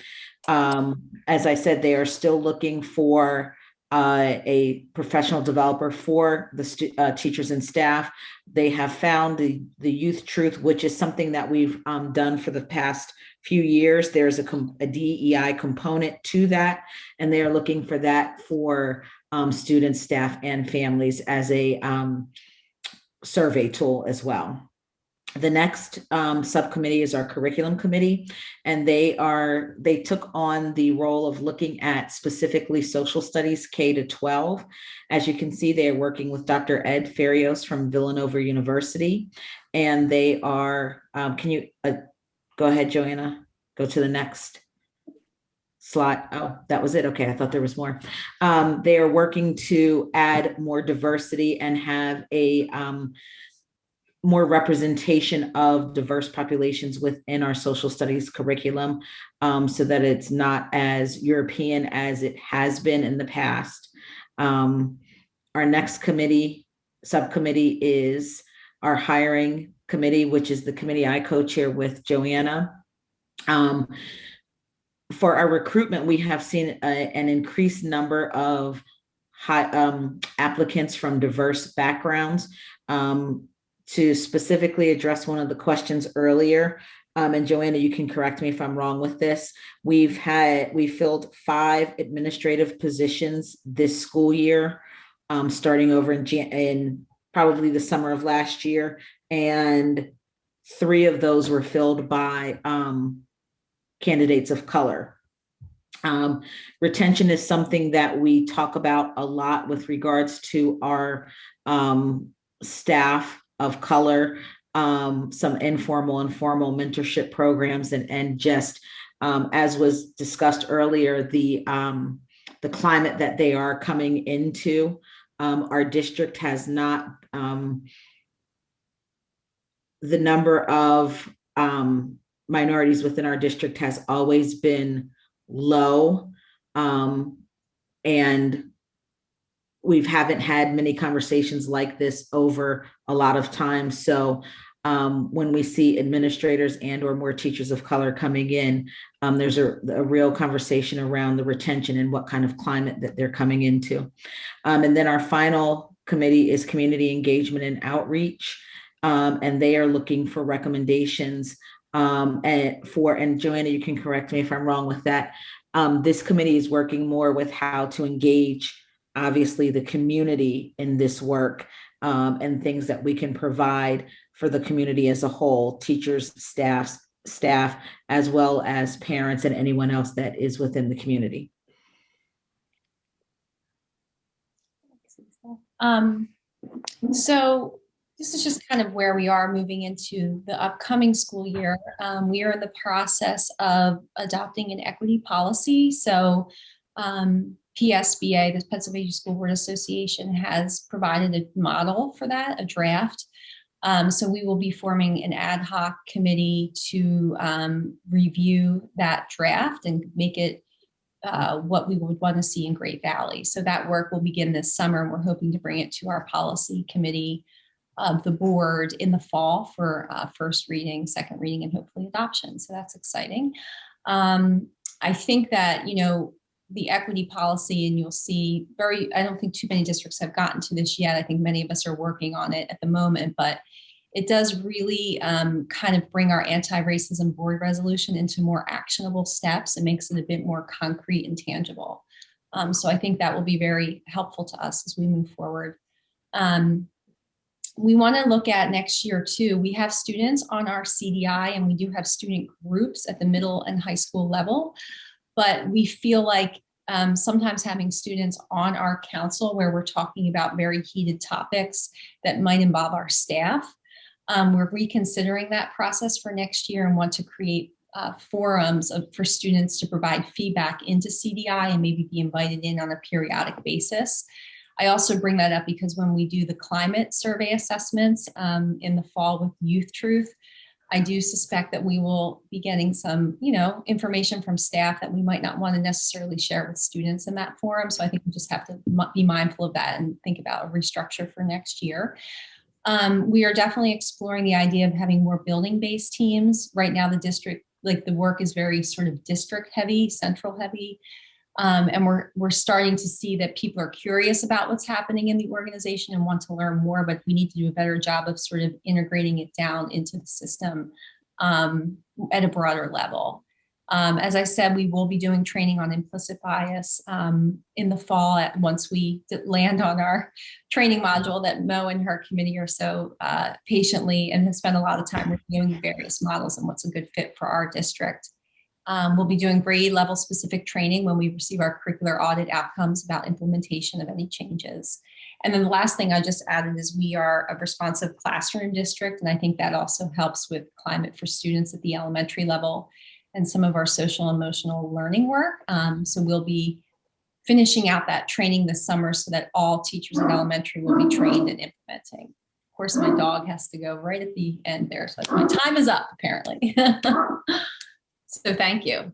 As I said, they are still looking for a professional developer for the teachers and staff. They have found the youth truth, which is something that we've done for the past few years. There's a DEI component to that, and they are looking for that for students, staff, and families as a survey tool as well. The next subcommittee is our curriculum committee, and they took on the role of looking at specifically social studies K-12. As you can see, they are working with Dr. Ed Farios from Villanova University, and they are, can you go ahead, Joanna, go to the next slide. Oh, that was it. Okay, I thought there was more. They are working to add more diversity and have a more representation of diverse populations within our social studies curriculum, so that it's not as European as it has been in the past. Our next subcommittee is our hiring committee, which is the committee I co-chair with Joanna. For our recruitment, we have seen an increased number of applicants from diverse backgrounds. To specifically address one of the questions earlier, and Joanna, you can correct me if I'm wrong with this. We filled 5 administrative positions this school year, starting over in probably the summer of last year, and 3 of those were filled by candidates of color. Retention is something that we talk about a lot with regards to our staff of color, some informal and formal mentorship programs, and just as was discussed earlier, the climate that they are coming into. Our district has not, the number of minorities within our district has always been low, and we haven't had many conversations like this over a lot of time. So when we see administrators and or more teachers of color coming in, there's a real conversation around the retention and what kind of climate that they're coming into. And then our final committee is community engagement and outreach. And they are looking for recommendations and Joanna, you can correct me if I'm wrong with that. This committee is working more with how to engage obviously the community in this work, and things that we can provide for the community as a whole, teachers, staff, as well as parents and anyone else that is within the community. So this is just kind of where we are moving into the upcoming school year. We are in the process of adopting an equity policy. So PSBA, the Pennsylvania School Board Association, has provided a model for that, a draft. So we will be forming an ad hoc committee to review that draft and make it what we would want to see in Great Valley. So that work will begin this summer, and we're hoping to bring it to our policy committee of the board in the fall for first reading, second reading, and hopefully adoption. So that's exciting. I think that, the equity policy, and you'll see I don't think too many districts have gotten to this yet. I think many of us are working on it at the moment, but it does really kind of bring our anti-racism board resolution into more actionable steps and makes it a bit more concrete and tangible. So I think that will be very helpful to us as we move forward. We want to look at next year too. We have students on our CDI, and we do have student groups at the middle and high school level, but we feel like sometimes having students on our council where we're talking about very heated topics that might involve our staff, we're reconsidering that process for next year and want to create forums for students to provide feedback into CDI and maybe be invited in on a periodic basis. I also bring that up because when we do the climate survey assessments in the fall with Youth Truth, I do suspect that we will be getting some, information from staff that we might not want to necessarily share with students in that forum. So I think we just have to be mindful of that and think about a restructure for next year. We are definitely exploring the idea of having more building-based teams. Right now, the district, the work is very sort of district heavy, central heavy. And we're starting to see that people are curious about what's happening in the organization and want to learn more, but we need to do a better job of sort of integrating it down into the system at a broader level. As I said, we will be doing training on implicit bias in the fall once we land on our training module that Mo and her committee are so patiently and have spent a lot of time reviewing the various models and what's a good fit for our district. We'll be doing grade level specific training when we receive our curricular audit outcomes about implementation of any changes. And then the last thing I just added is we are a responsive classroom district, and I think that also helps with climate for students at the elementary level and some of our social emotional learning work. So we'll be finishing out that training this summer so that all teachers at elementary will be trained in implementing. Of course, my dog has to go right at the end there, so my time is up apparently. So thank you.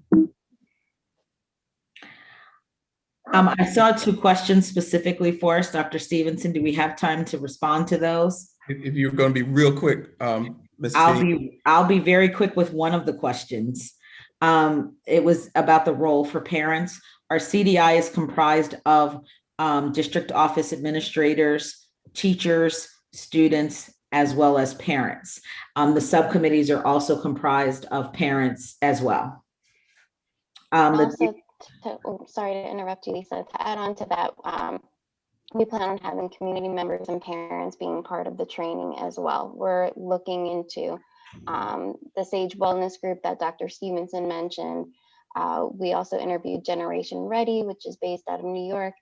I saw 2 questions specifically for us. Dr. Stevenson, do we have time to respond to those? If you're going to be real quick, Ms. I'll be very quick with one of the questions. It was about the role for parents. Our CDI is comprised of district office administrators, teachers, students, as well as parents. The subcommittees are also comprised of parents as well. Sorry to interrupt you, Lisa. To add on to that, we plan on having community members and parents being part of the training as well. We're looking into the SAGE Wellness Group that Dr. Stevenson mentioned. We also interviewed Generation Ready, which is based out of New York,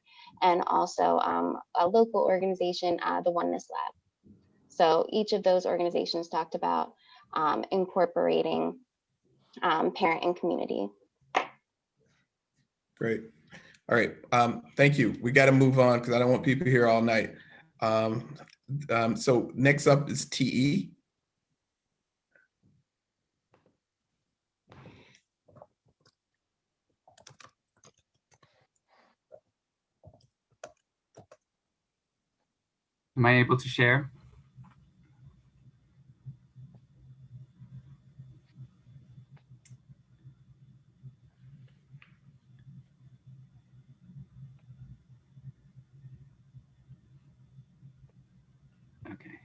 and also a local organization, the Oneness Lab. So each of those organizations talked about incorporating parent and community. Great. All right. Thank you. We got to move on because I don't want people here all night. So next up is TE. Am I able to share? Okay.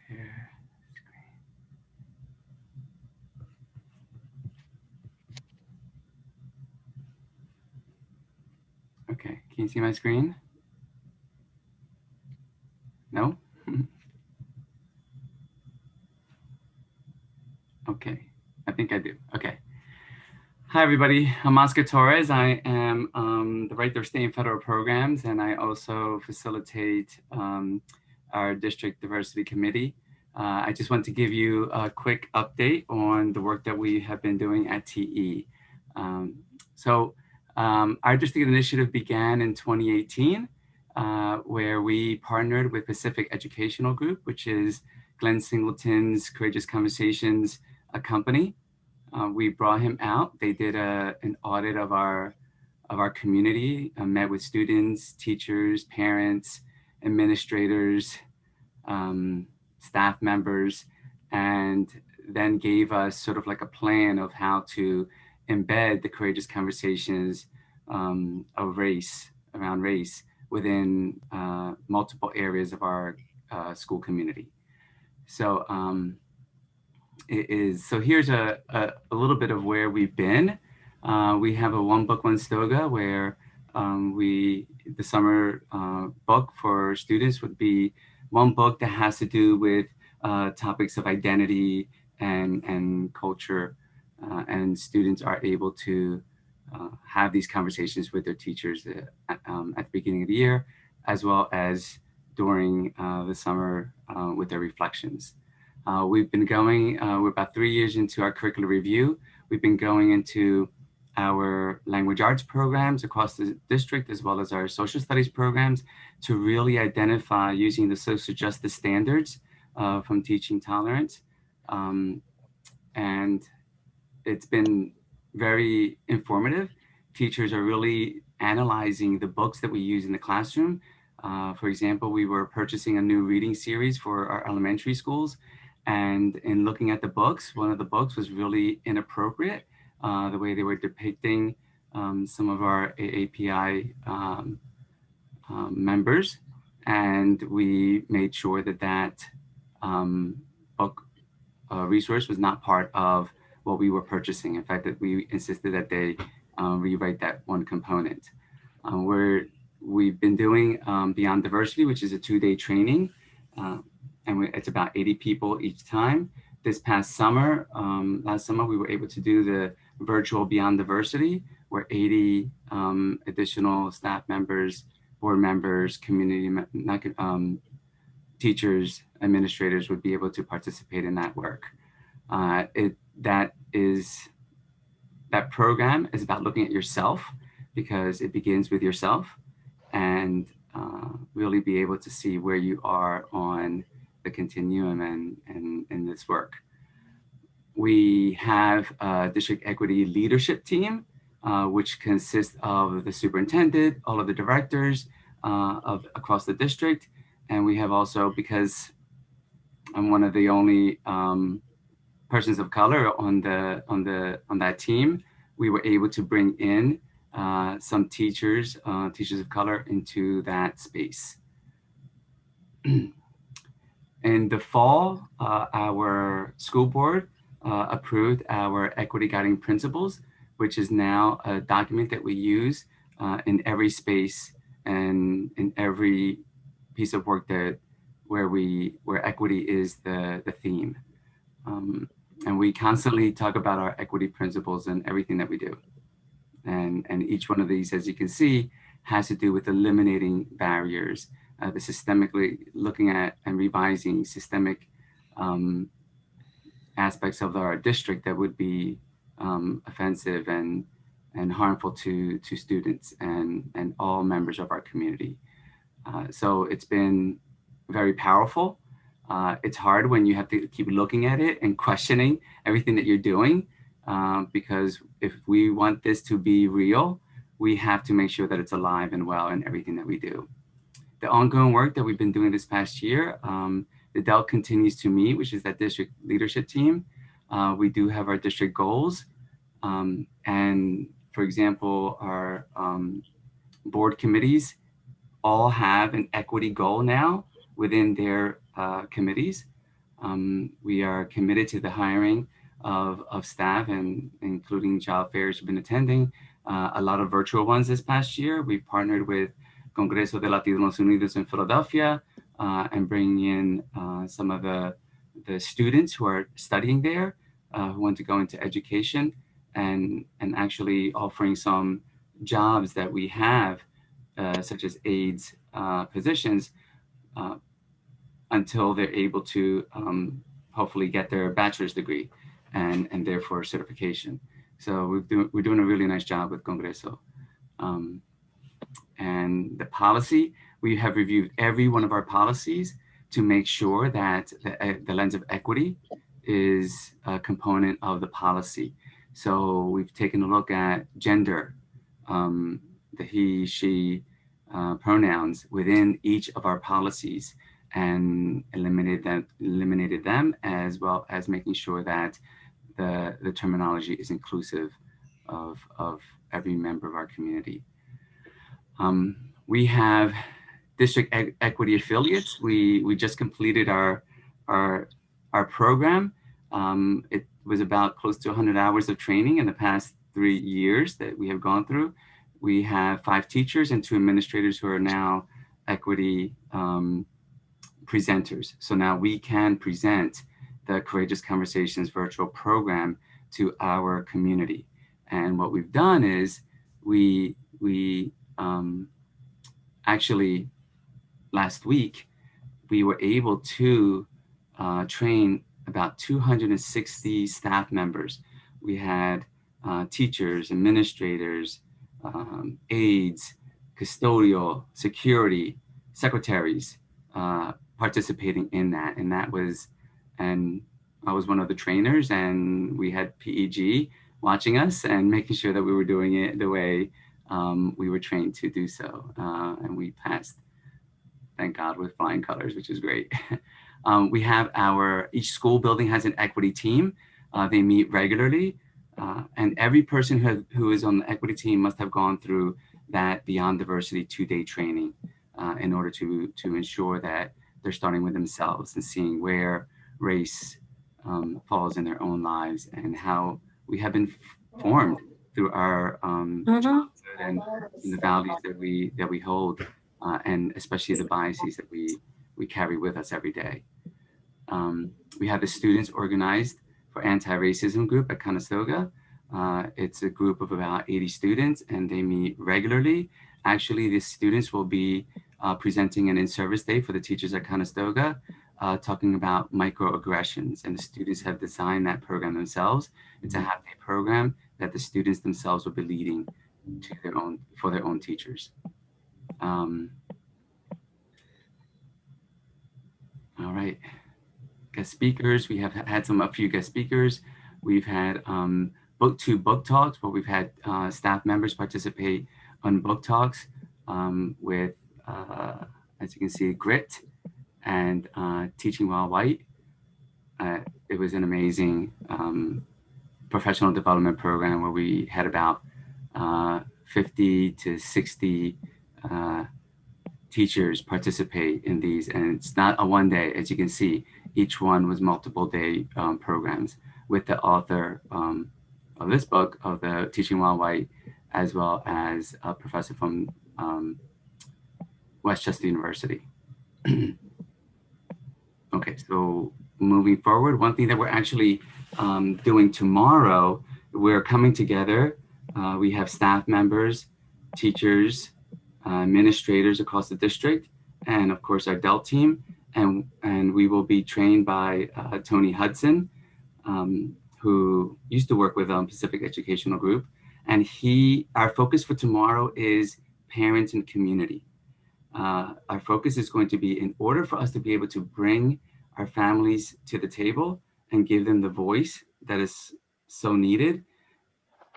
Share screen. Okay, can you see my screen? No? Okay, I think I do. Okay. Hi, everybody. I'm Oscar Torres. I am the Director of State and Federal Programs, and I also facilitate our District Diversity Committee. I just want to give you a quick update on the work that we have been doing at TE. Our district initiative began in 2018, where we partnered with Pacific Educational Group, which is Glenn Singleton's Courageous Conversations company. We brought him out. They did an audit of our community, met with students, teachers, parents, administrators, staff members, and then gave us sort of like a plan of how to embed the courageous conversations of around race within multiple areas of our school community. So here's a little bit of where we've been. We have a One Book, One Stoga, where the summer book for students would be one book that has to do with topics of identity and culture, and students are able to have these conversations with their teachers at the beginning of the year, as well as during the summer with their reflections. We've been going, we're about 3 years into our curricular review. We've been going into our language arts programs across the district, as well as our social studies programs, to really identify using the social justice standards from Teaching Tolerance. And it's been very informative. Teachers are really analyzing the books that we use in the classroom. For example, we were purchasing a new reading series for our elementary schools. And in looking at the books, one of the books was really inappropriate, the way they were depicting some of our AAPI members. And we made sure that that book resource was not part of what we were purchasing. In fact, that we insisted that they rewrite that one component. We've been doing Beyond Diversity, which is a 2-day training. And it's about 80 people each time. This past summer, last summer, we were able to do the virtual Beyond Diversity, where 80 additional staff members, board members, teachers, administrators would be able to participate in that work. That program is about looking at yourself, because it begins with yourself, and really be able to see where you are on the continuum and in this work. We have a district equity leadership team, which consists of the superintendent, all of the directors across the district. And we have also, because I'm one of the only persons of color on that team, we were able to bring in some teachers of color into that space. In the fall, our school board approved our equity guiding principles, which is now a document that we use in every space and in every piece of work where equity is the theme. And we constantly talk about our equity principles in everything that we do. And each one of these, as you can see, has to do with eliminating barriers, the systemically looking at and revising systemic aspects of our district that would be offensive and harmful to students and all members of our community. So it's been very powerful. It's hard when you have to keep looking at it and questioning everything that you're doing, because if we want this to be real, we have to make sure that it's alive and well in everything that we do. The ongoing work that we've been doing this past year, the DELC continues to meet, which is that district leadership team. We do have our district goals. And for example, our board committees all have an equity goal now within their committees. We are committed to the hiring of staff, and including job fairs we've been attending, a lot of virtual ones this past year. We partnered with Congreso de Latinos Unidos in Philadelphia and bringing in some of the students who are studying there, who want to go into education, and actually offering some jobs that we have, such as aides positions, until they're able to hopefully get their bachelor's degree and therefore certification. So we're doing a really nice job with Congreso. And the policy, we have reviewed every one of our policies to make sure that the lens of equity is a component of the policy. So we've taken a look at gender, the he, she pronouns within each of our policies, and eliminated them, as well as making sure that the terminology is inclusive of every member of our community. We have district equity affiliates. We just completed our program. It was about close to 100 hours of training in the past 3 years that we have gone through. We have 5 teachers and 2 administrators who are now equity presenters. So now we can present the Courageous Conversations virtual program to our community. And what we've done is we actually last week we were able to train about 260 staff members. We had teachers, administrators, aides, custodial, security, secretaries participating in that. And I was one of the trainers, and we had PEG watching us and making sure that we were doing it the way we were trained to do so. And we passed, thank God, with flying colors, which is great. We have each school building has an equity team. They meet regularly. And every person who is on the equity team must have gone through that Beyond Diversity 2-day training in order to ensure that they're starting with themselves and seeing where race falls in their own lives and how we have been formed through our childhood and the values that we hold, and especially the biases that we carry with us every day. We have the students organized for anti-racism group at Conestoga. It's a group of about 80 students, and they meet regularly. Actually, the students will be presenting an in-service day for the teachers at Conestoga, talking about microaggressions, and the students have designed that program themselves. It's a half-day program that the students themselves will be leading for their own teachers. All right, guest speakers. We have had a few guest speakers. We've had book talks, where we've had staff members participate on book talks with, as you can see, Grit and Teaching While White. It was an amazing professional development program where we had about 50 to 60 teachers participate in these, and it's not a one day. As you can see, each one was multiple day programs with the author of this book, of the Teaching While White, as well as a professor from Westchester University. Okay, so moving forward, one thing that we're actually doing tomorrow, we're coming together. We have staff members, teachers, administrators across the district, and of course our DELT team. And we will be trained by Tony Hudson, who used to work with Pacific Educational Group. And our focus for tomorrow is parents and community. Our focus is going to be, in order for us to be able to bring our families to the table and give them the voice that is so needed,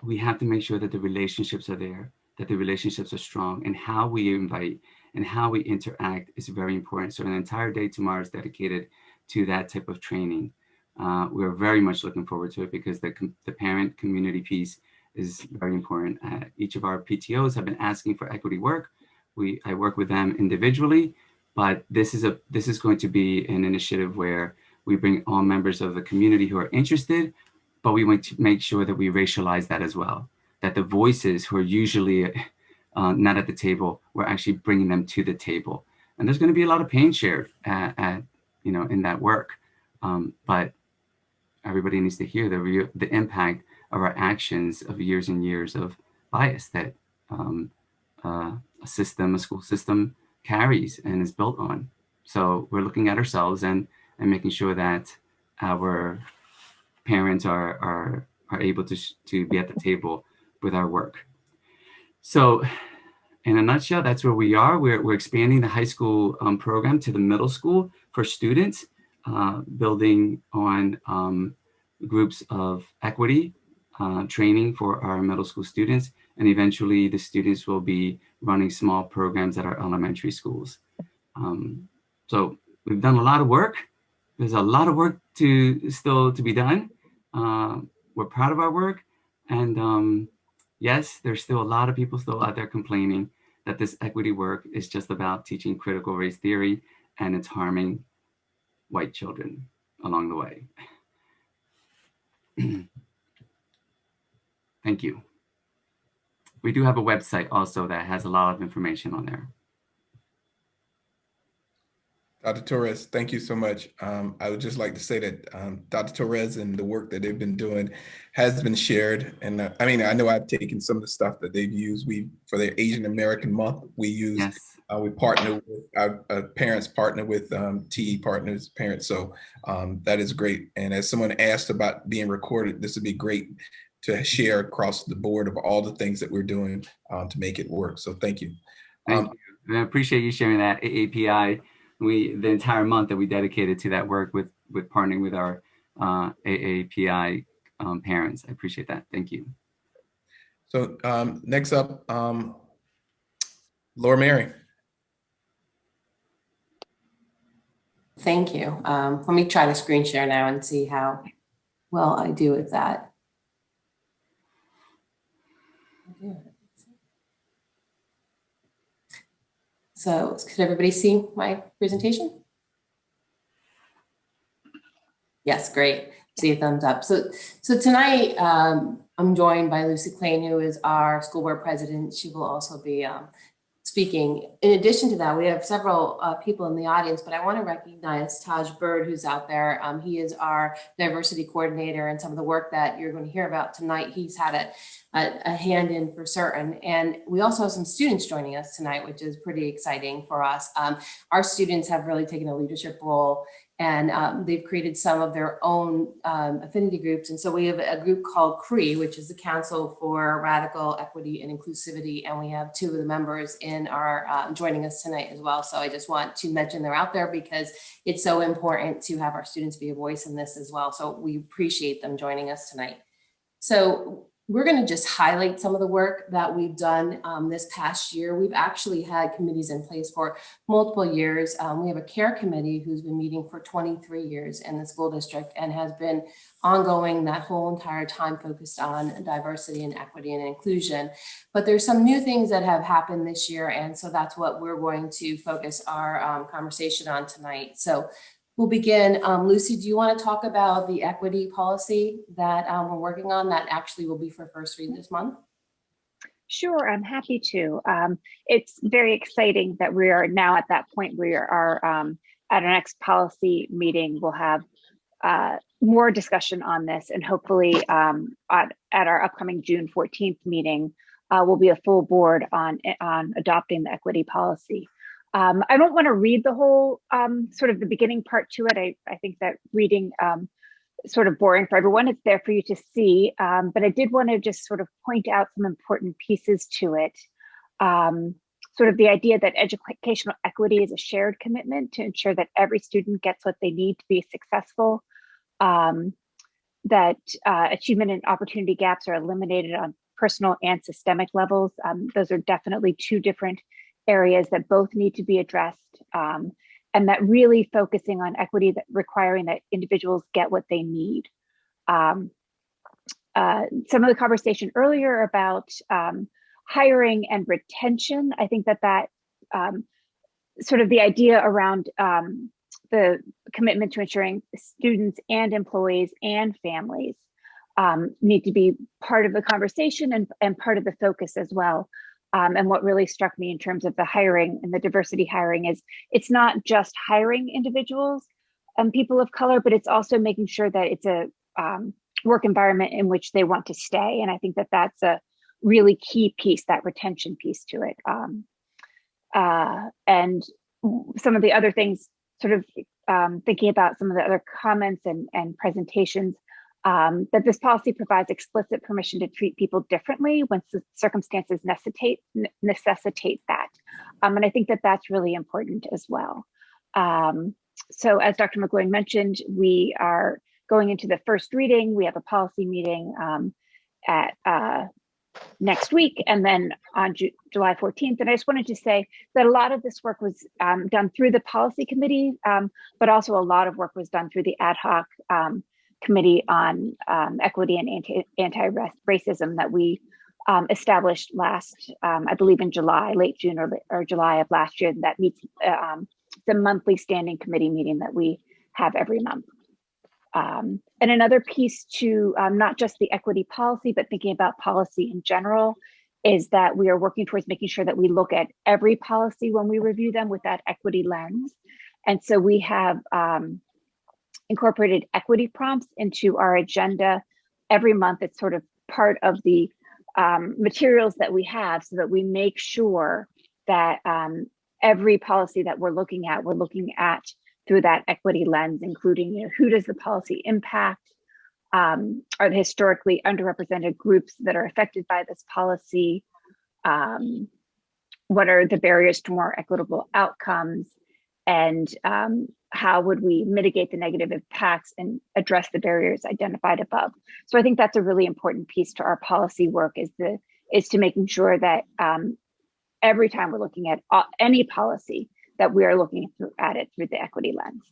we have to make sure that the relationships are there, that the relationships are strong, and how we invite and how we interact is very important. So an entire day tomorrow is dedicated to that type of training. We're very much looking forward to it because the parent community piece is very important. Each of our PTOs have been asking for equity work. I work with them individually, but this is going to be an initiative where we bring all members of the community who are interested, but we want to make sure that we racialize that as well, that the voices who are usually not at the table, we're actually bringing them to the table. And there's going to be a lot of pain shared in that work, but everybody needs to hear the impact of our actions of years and years of bias that a school system carries and is built on. So we're looking at ourselves and making sure that our parents are able to be at the table with our work. So in a nutshell, that's where we are. We're expanding the high school program to the middle school for students, building on groups of equity training for our middle school students. And eventually the students will be running small programs at our elementary schools. So we've done a lot of work. There's a lot of work still to be done. We're proud of our work, and yes, there's still a lot of people still out there complaining that this equity work is just about teaching critical race theory and it's harming white children along the way. Thank you. We do have a website also that has a lot of information on there. Dr. Torres, thank you so much. I would just like to say that Dr. Torres and the work that they've been doing has been shared. And I mean, I know I've taken some of the stuff that they've used. For their Asian American Month, we use, yes. We partner with, our parents partner with TE Partners Parents. So that is great. And as someone asked about being recorded, this would be great to share across the board of all the things that we're doing to make it work. So thank you. Thank you. And I appreciate you sharing that. AAPI, the entire month that we dedicated to that work with partnering with our AAPI parents. I appreciate that. Thank you. So next up, Laura Mary. Thank you. Let me try to screen share now and see how well I do with that. So could everybody see my presentation? Yes, great. See a thumbs up. So tonight I'm joined by Lucy Klain, who is our school board president. She will also be speaking. In addition to that, we have several people in the audience, but I want to recognize Taj Bird, who's out there. He is our diversity coordinator, and some of the work that you're going to hear about tonight, he's had a hand in for certain. And we also have some students joining us tonight, which is pretty exciting for us. Our students have really taken a leadership role, and they've created some of their own affinity groups. And so we have a group called CRE, which is the Council for Radical Equity and Inclusivity. And we have two of the members in our joining us tonight as well. So I just want to mention they're out there because it's so important to have our students be a voice in this as well. So we appreciate them joining us tonight. So we're going to just highlight some of the work that we've done this past year. We've actually had committees in place for multiple years. We have a care committee who's been meeting for 23 years in the school district and has been ongoing that whole entire time focused on diversity and equity and inclusion. But there's some new things that have happened this year. And so that's what we're going to focus our conversation on tonight. So we'll begin. Lucy, do you want to talk about the equity policy that we're working on that actually will be for first read this month? Sure, I'm happy to. It's very exciting that we are now at that point where we are at our next policy meeting, we'll have more discussion on this, and hopefully at our upcoming June 14th meeting, will be a full board on adopting the equity policy. I don't want to read the whole sort of the beginning part to it. I think that reading sort of boring for everyone. It's there for you to see, but I did want to just sort of point out some important pieces to it. Sort of the idea that educational equity is a shared commitment to ensure that every student gets what they need to be successful, that achievement and opportunity gaps are eliminated on personal and systemic levels. Those are definitely two different areas that both need to be addressed, and that really focusing on equity, that requiring that individuals get what they need. Some of the conversation earlier about hiring and retention, I think that sort of the idea around the commitment to ensuring students and employees and families need to be part of the conversation and part of the focus as well. And what really struck me in terms of the hiring and the diversity hiring is it's not just hiring individuals and people of color, but it's also making sure that it's a work environment in which they want to stay. And I think that that's a really key piece, that retention piece to it. And some of the other things, sort of thinking about some of the other comments and presentations, that this policy provides explicit permission to treat people differently when circumstances necessitate that. And I think that that's really important as well. So as Dr. McGloin mentioned, we are going into the first reading. We have a policy meeting at next week, and then on July 14th. And I just wanted to say that a lot of this work was done through the policy committee, but also a lot of work was done through the ad hoc committee on equity and anti-racism that we established last, I believe in July, late June or July of last year. That meets the monthly standing committee meeting that we have every month. And another piece to not just the equity policy, but thinking about policy in general, is that we are working towards making sure that we look at every policy when we review them with that equity lens. And so we have incorporated equity prompts into our agenda every month. It's sort of part of the materials that we have, so that we make sure that every policy that we're looking at through that equity lens, including, who does the policy impact? Are the historically underrepresented groups that are affected by this policy? What are the barriers to more equitable outcomes? And how would we mitigate the negative impacts and address the barriers identified above? So I think that's a really important piece to our policy work, is to making sure that every time we're looking at any policy, that we are looking at it through the equity lens.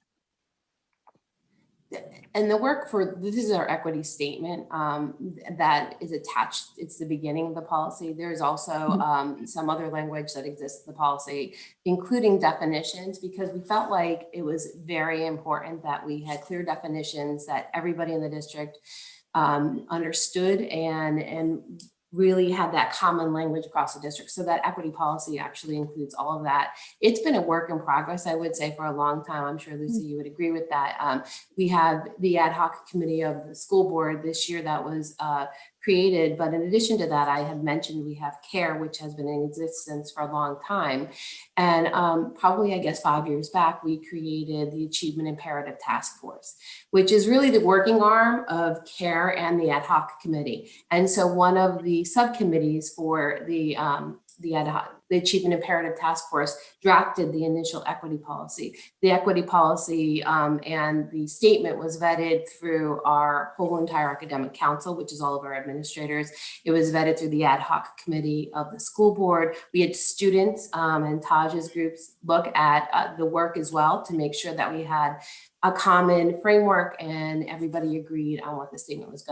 And the work this is our equity statement that is attached. It's the beginning of the policy. There's also some other language that exists in the policy, including definitions, because we felt like it was very important that we had clear definitions that everybody in the district understood and really had that common language across the district. So that equity policy actually includes all of that. It's been a work in progress, I would say, for a long time. I'm sure, Lucy, you would agree with that. We have the ad hoc committee of the school board this year that was created. But in addition to that, I have mentioned we have CARE, which has been in existence for a long time. And probably, I guess, 5 years back, we created the Achievement Imperative Task Force, which is really the working arm of CARE and the ad hoc committee. And so one of the subcommittees for the Achievement Imperative Task Force drafted the initial equity policy. The equity policy and the statement was vetted through our whole entire academic council, which is all of our administrators. It was vetted through the ad hoc committee of the school board. We had students and Taj's groups look at the work as well to make sure that we had a common framework and everybody agreed on what the statement was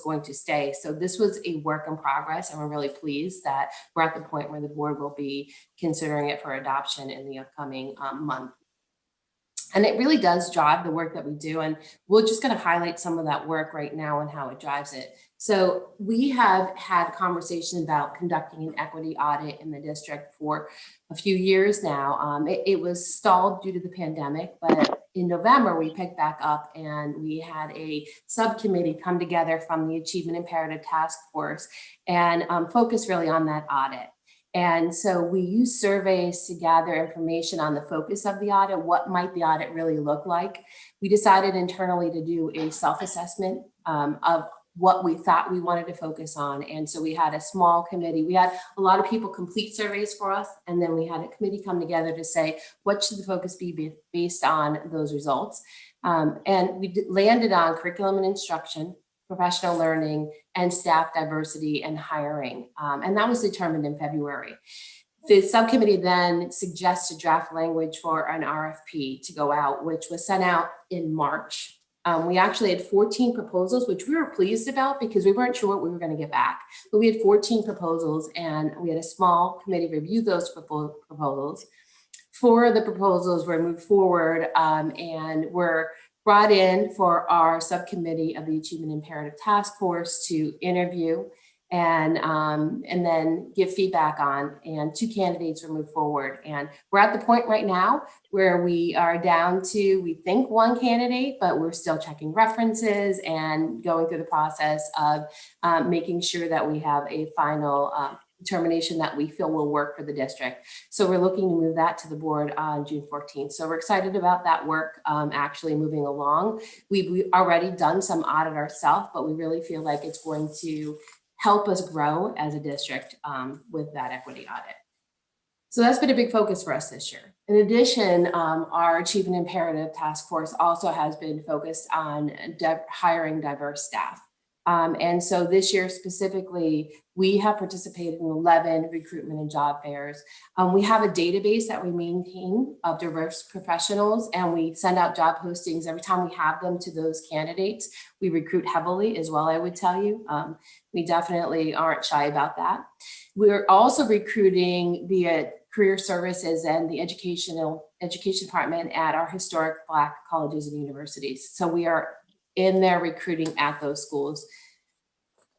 going to stay. So this was a work in progress, and we're really pleased that we're at the point where the board will be considering it for adoption in the upcoming month. And it really does drive the work that we do. And we're just going to highlight some of that work right now and how it drives it. So we have had conversations about conducting an equity audit in the district for a few years now. It was stalled due to the pandemic, but in November, we picked back up and we had a subcommittee come together from the Achievement Imperative Task Force and focus really on that audit. And so we use surveys to gather information on the focus of the audit. What might the audit really look like? We decided internally to do a self-assessment of what we thought we wanted to focus on. And so we had a small committee. We had a lot of people complete surveys for us. And then we had a committee come together to say, what should the focus be based on those results? And we landed on curriculum and instruction, professional learning, and staff diversity and hiring. And that was determined in February. The subcommittee then suggested draft language for an RFP to go out, which was sent out in March. We actually had 14 proposals, which we were pleased about because we weren't sure what we were going to get back. But we had 14 proposals and we had a small committee review those proposals. 4 of the proposals were moved forward and were brought in for our subcommittee of the Achievement Imperative Task Force to interview and then give feedback on, and 2 candidates were moved forward. And we're at the point right now where we are down to, we think, 1 candidate, but we're still checking references and going through the process of making sure that we have a final determination that we feel will work for the district. So we're looking to move that to the board on June 14th. So we're excited about that work actually moving along. We've already done some audit ourselves, but we really feel like it's going to help us grow as a district with that equity audit. So that's been a big focus for us this year. In addition, our Achievement Imperative Task Force also has been focused on hiring diverse staff. And so this year specifically, we have participated in 11 recruitment and job fairs. We have a database that we maintain of diverse professionals, and we send out job postings every time we have them to those candidates. We recruit heavily as well, I would tell you. We definitely aren't shy about that. We're also recruiting via career services and the education department at our historic Black colleges and universities. So we are in there recruiting at those schools.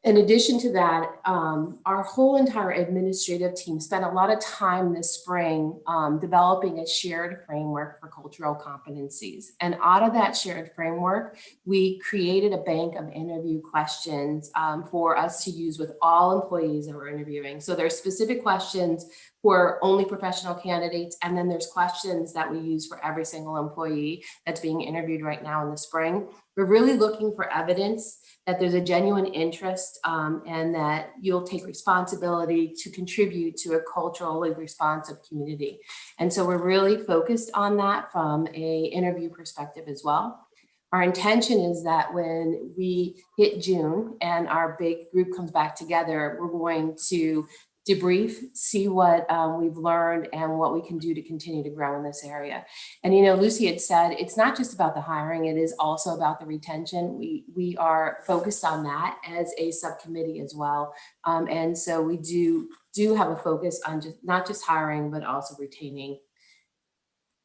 In addition to that, our whole entire administrative team spent a lot of time this spring developing a shared framework for cultural competencies. And out of that shared framework, we created a bank of interview questions for us to use with all employees that we're interviewing. So there's specific questions for only professional candidates, and then there's questions that we use for every single employee that's being interviewed right now in the spring. We're really looking for evidence that there's a genuine interest and that you'll take responsibility to contribute to a culturally responsive community. And so we're really focused on that from a interview perspective as well. Our intention is that when we hit June and our big group comes back together, we're going to debrief, see what we've learned and what we can do to continue to grow in this area. And, you know, Lucy had said, it's not just about the hiring, it is also about the retention. We are focused on that as a subcommittee as well. And so we do have a focus on not just hiring, but also retaining.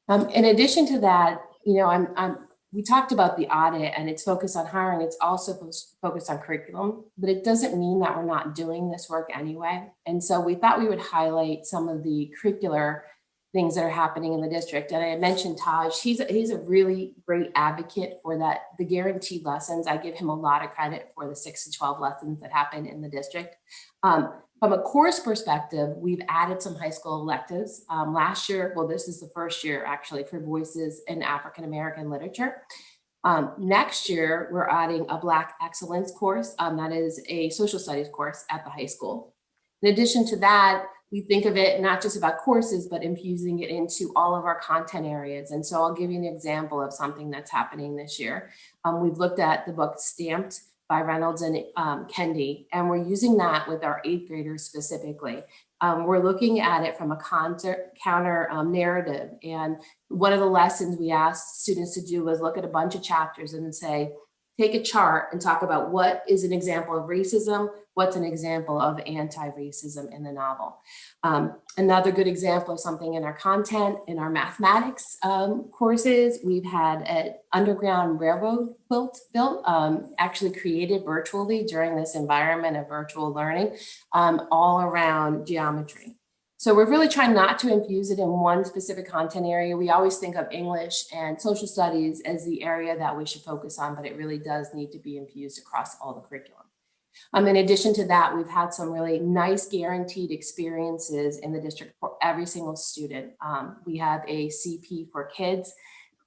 In addition to that, you know, we talked about the audit and it's focused on hiring. It's also focused on curriculum, but it doesn't mean that we're not doing this work anyway. And so we thought we would highlight some of the curricular things that are happening in the district. And I mentioned Taj, he's a really great advocate for that, the guaranteed lessons. I give him a lot of credit for the 6 to 12 lessons that happen in the district. From a course perspective, we've added some high school electives. Last year, well, this is the first year actually for Voices in African American Literature. Next year, we're adding a Black Excellence course. That is a social studies course at the high school. In addition to that, we think of it not just about courses, but infusing it into all of our content areas. And so I'll give you an example of something that's happening this year. We've looked at the book Stamped by Reynolds and Kendi, and we're using that with our 8th graders specifically. We're looking at it from a counter narrative. And one of the lessons we asked students to do was look at a bunch of chapters and say, take a chart and talk about what is an example of racism, what's an example of anti-racism in the novel. Another good example of something in our content, in our mathematics courses, we've had an underground railroad built, actually created virtually during this environment of virtual learning, all around geometry. So we're really trying not to infuse it in one specific content area. We always think of English and social studies as the area that we should focus on, but it really does need to be infused across all the curriculum. In addition to that, we've had some really nice guaranteed experiences in the district for every single student. We have a CP for Kids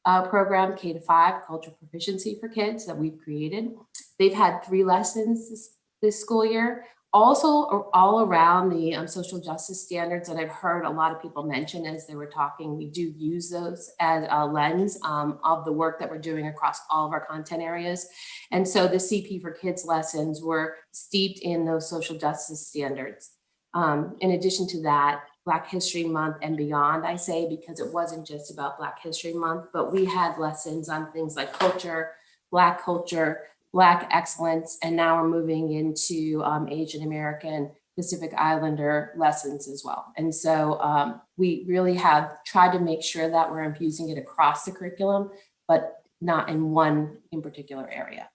program, K-5, Cultural Proficiency for Kids, that we've created. They've had 3 lessons this school year. Also, all around the social justice standards that I've heard a lot of people mention as they were talking, we do use those as a lens of the work that we're doing across all of our content areas. And so the CP for Kids lessons were steeped in those social justice standards. In addition to that, Black History Month and beyond, I say, because it wasn't just about Black History Month, but we had lessons on things like culture, Black culture, Black excellence, and now we're moving into Asian American, Pacific Islander lessons as well. And so we really have tried to make sure that we're infusing it across the curriculum, but not in one in particular area.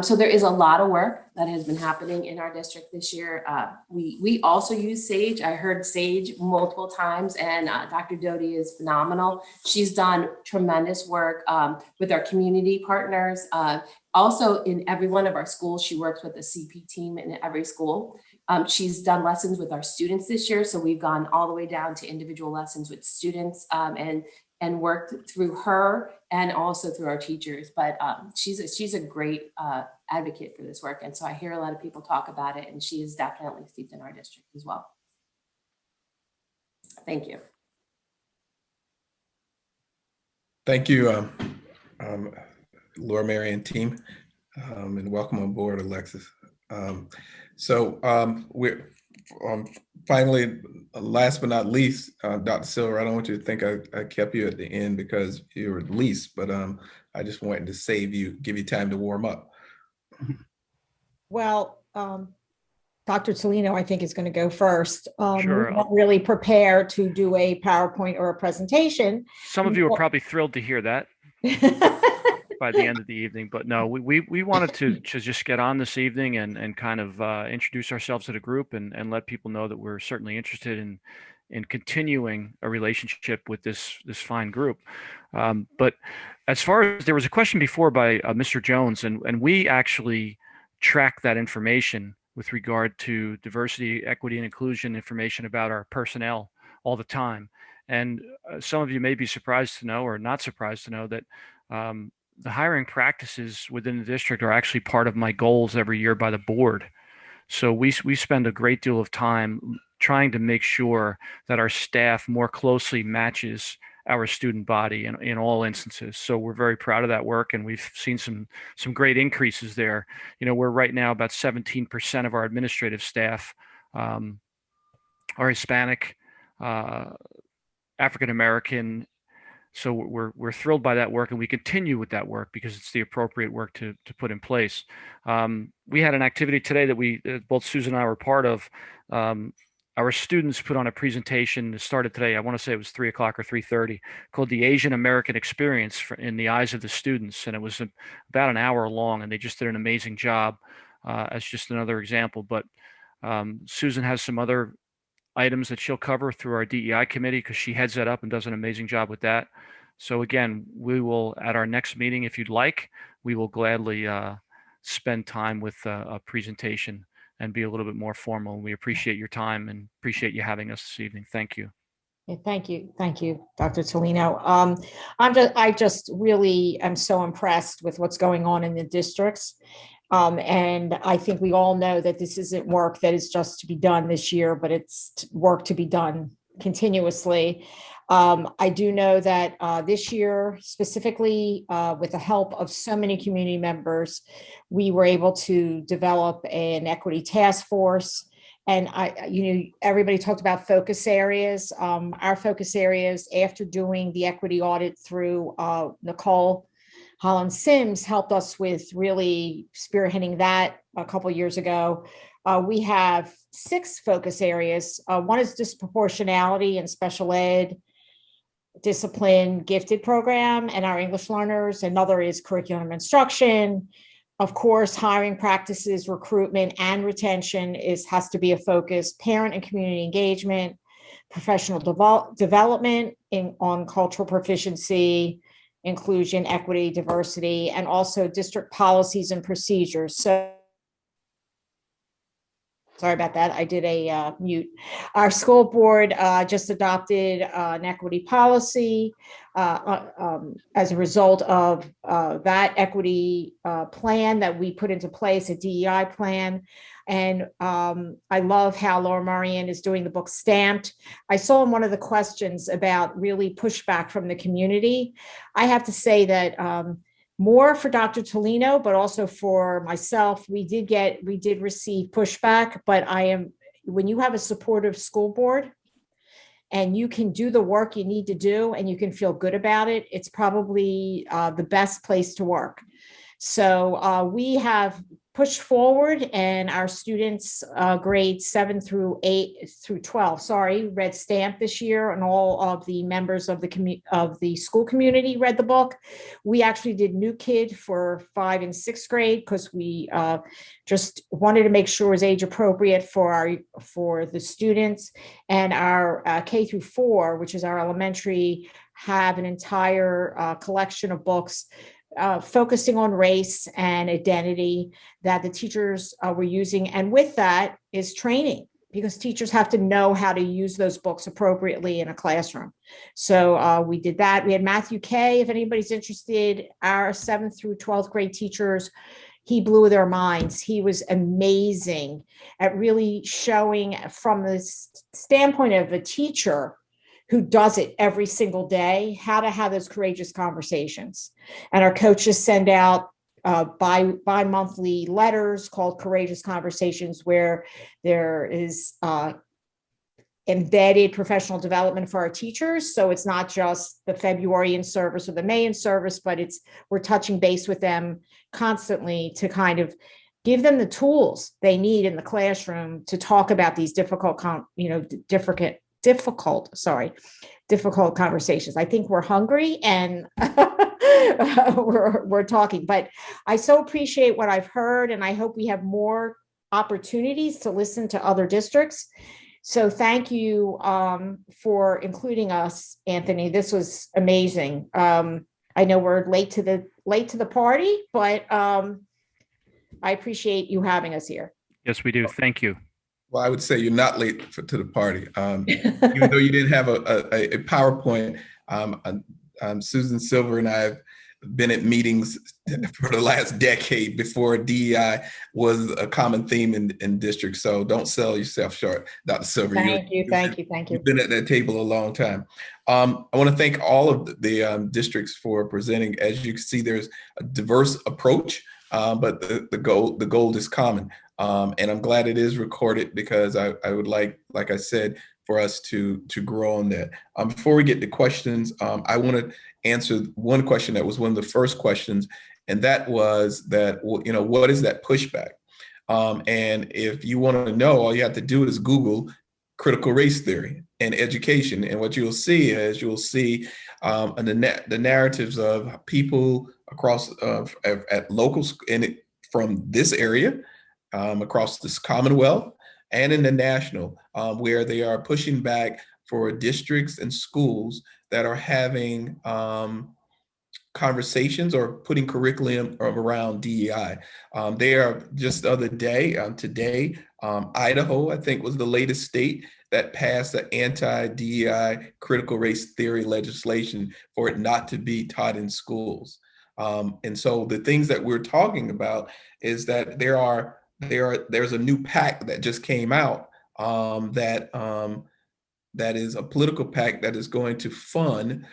So there is a lot of work that has been happening in our district this year. We also use SAGE. I heard SAGE multiple times, and Dr. Doty is phenomenal. She's done tremendous work with our community partners. Also, in every one of our schools, she works with the CP team in every school. She's done lessons with our students this year. So we've gone all the way down to individual lessons with students and worked through her and also through our teachers. But she's a great advocate for this work. And so I hear a lot of people talk about it, and she is definitely steeped in our district as well. Thank you. Thank you, Laura Mary and team. And welcome on board, Alexis. We're finally, last but not least, Dr. Silver, I don't want you to think I kept you at the end because you were least, but I just wanted to give you time to warm up. Well, Dr. Tolino, I think, is going to go first. Sure. We're not really prepared to do a PowerPoint or a presentation. Some of you are probably thrilled to hear that by the end of the evening, but no, we wanted to just get on this evening and kind of introduce ourselves to the group and let people know that we're certainly interested in continuing a relationship with this fine group. But as far as, there was a question before by Mr. Jones, and we actually track that information with regard to diversity, equity, and inclusion information about our personnel all the time. And some of you may be surprised to know, or not surprised to know, that the hiring practices within the district are actually part of my goals every year by the board. So we spend a great deal of time trying to make sure that our staff more closely matches our student body in all instances. So we're very proud of that work, and we've seen some great increases there. You know, we're right now about 17% of our administrative staff are Hispanic, African American. So we're thrilled by that work, and we continue with that work because it's the appropriate work to put in place. We had an activity today that both Susan and I were part of. Our students put on a presentation that started today. I want to say it was 3 o'clock or 3:30, called the Asian American Experience in the Eyes of the Students. And it was about an hour long, and they just did an amazing job as just another example. But Susan has some other items that she'll cover through our DEI committee, because she heads that up and does an amazing job with that. So again, we will, at our next meeting, if you'd like, we will gladly spend time with a presentation and be a little bit more formal. We appreciate your time and appreciate you having us this evening. Thank you. Yeah, thank you, Dr. Tolino. I just really am so impressed with what's going on in the districts. And I think we all know that this isn't work that is just to be done this year, but it's work to be done continuously. I do know that this year, specifically with the help of so many community members, we were able to develop an equity task force. And everybody talked about focus areas. Our focus areas, after doing the equity audit through Nicole Holland Sims, helped us with really spearheading that a couple of years ago. We have 6 focus areas. One is disproportionality and special ed, discipline, gifted program, and our English learners. Another is curriculum instruction. Of course, hiring practices, recruitment, and retention has to be a focus. Parent and community engagement, professional development on cultural proficiency, inclusion, equity, diversity, and also district policies and procedures. So, sorry about that. I did a mute. Our school board just adopted an equity policy as a result of that equity plan that we put into place, a DEI plan. And I love how Laura Marianne is doing the book Stamped. I saw in one of the questions about really pushback from the community. I have to say that more for Dr. Tolino, but also for myself, we did receive pushback, but when you have a supportive school board and you can do the work you need to do and you can feel good about it, it's probably the best place to work. So we have pushed forward, and our students grades 7 through 12, read Stamp this year, and all of the members of the school community read the book. We actually did New Kid for 5th and 6th grade because we just wanted to make sure it was age appropriate for the students. And our K through 4, which is our elementary, have an entire collection of books focusing on race and identity that the teachers were using. And with that is training, because teachers have to know how to use those books appropriately in a classroom. So we did that. We had Matthew K, if anybody's interested, our 7th through 12th grade teachers. He blew their minds. He was amazing at really showing, from the standpoint of a teacher who does it every single day, how to have those courageous conversations. And our coaches send out bi-monthly letters called Courageous Conversations, where there is embedded professional development for our teachers. So it's not just the February in service or the May in service, but we're touching base with them constantly to kind of give them the tools they need in the classroom to talk about these difficult conversations. I think we're hungry and we're talking, but I so appreciate what I've heard, and I hope we have more opportunities to listen to other districts. So thank you for including us, Anthony. This was amazing. I know we're late to the party, but I appreciate you having us here. Yes, we do. Thank you. Well, I would say you're not late to the party. Even though you didn't have a PowerPoint, Susan Silver and I have been at meetings for the last decade before DEI was a common theme in districts. So don't sell yourself short, Dr. Silver. Thank you. You've been at that table a long time. I want to thank all of the districts for presenting. As you can see, there's a diverse approach, but the goal is common. And I'm glad it is recorded, because I would like I said, for us to grow on that. Before we get to questions, I want to answer one question that was one of the first questions, and that was that, what is that pushback? And if you want to know, all you have to do is Google critical race theory and education, and what you'll see is the narratives of people across at locals from this area, across this Commonwealth, and in the national, where they are pushing back for districts and schools that are having conversations or putting curriculum around DEI. They are just the other day, today, Idaho, I think, was the latest state that passed the anti-DEI critical race theory legislation for it not to be taught in schools. And so the things that we're talking about is that there's a new pact that just came out, that is a political pact that is going to fund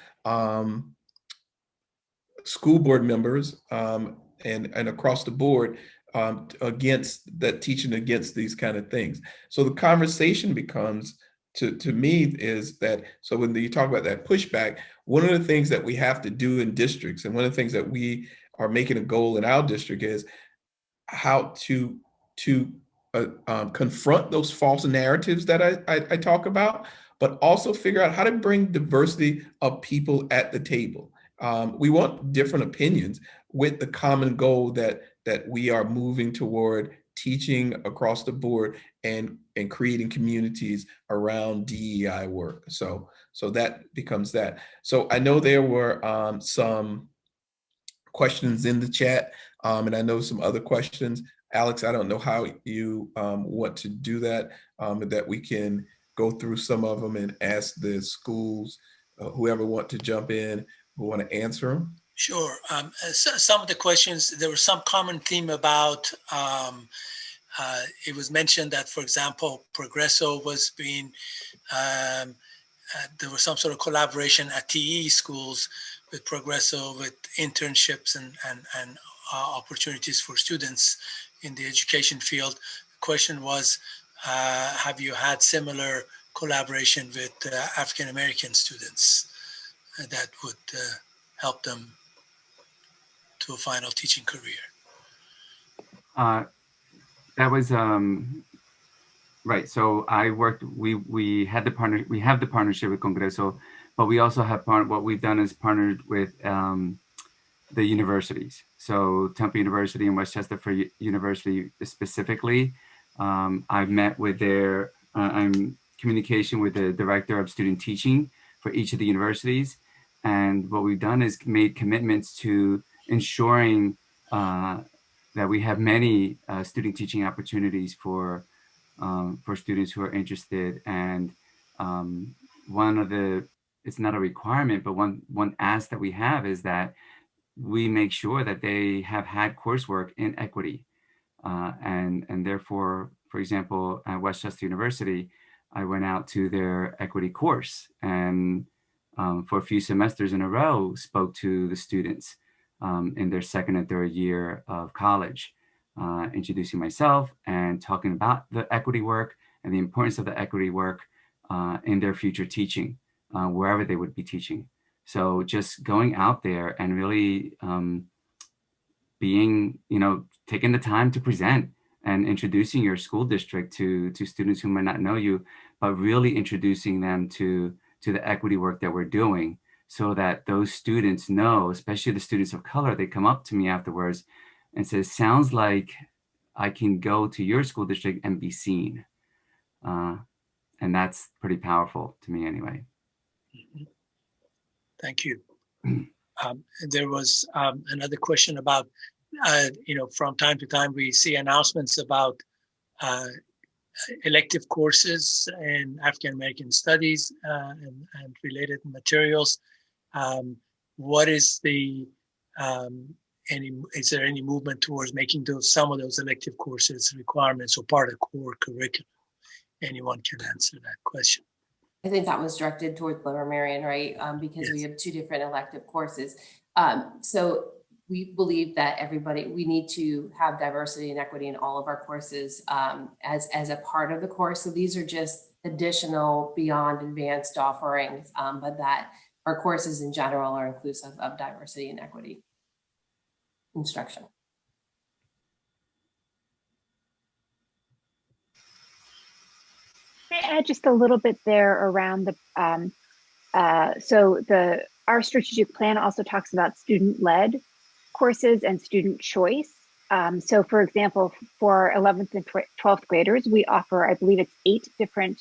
school board members and across the board against that, teaching against these kind of things. So the conversation becomes, to me, is that, so when you talk about that pushback, one of the things that we have to do in districts, and one of the things that we are making a goal in our district, is how to confront those false narratives that I talk about, but also figure out how to bring diversity of people at the table. We want different opinions with the common goal that we are moving toward teaching across the board and creating communities around DEI work. So that becomes that. So I know there were some questions in the chat, and I know some other questions. Alex, I don't know how you want to do that, that we can go through some of them and ask the schools, whoever want to jump in, who want to answer them. Sure. Some of the questions, there was some common theme about, it was mentioned that, for example, Progresso was being, there was some sort of collaboration at TE schools with Progresso, with internships and opportunities for students in the education field. The question was, have you had similar collaboration with African-American students that would help them to a final teaching career? That was right. So I worked. We have the partnership with Congreso, but we also have what we've done is partnered with the universities. So Temple University and Westchester University specifically. I've met with I'm in communication with the director of student teaching for each of the universities. And what we've done is made commitments to ensuring that we have many student teaching opportunities for students who are interested. And it's not a requirement, but one ask that we have is that we make sure that they have had coursework in equity. And therefore, for example, at Westchester University, I went out to their equity course and for a few semesters in a row spoke to the students in their second and third year of college, introducing myself and talking about the equity work and the importance of the equity work in their future teaching, wherever they would be teaching. So just going out there and really being, taking the time to present and introducing your school district to students who might not know you, but really introducing them to the equity work that we're doing, so that those students know, especially the students of color, they come up to me afterwards and say, sounds like I can go to your school district and be seen. And that's pretty powerful to me anyway. Thank you. There was another question about, from time to time we see announcements about elective courses in African American studies and related materials. What is the is there any movement towards making some of those elective courses requirements or part of core curriculum? Anyone can answer that question. I think that was directed towards Lower Marion, right? Because we have two different elective courses. So we believe that we need to have diversity and equity in all of our courses as a part of the course. So these are just additional beyond advanced offerings, but that our courses in general are inclusive of diversity and equity instruction. Can I add just a little bit there around our strategic plan also talks about student-led courses and student choice. So for example, for 11th and 12th graders, we offer, I believe it's 8 different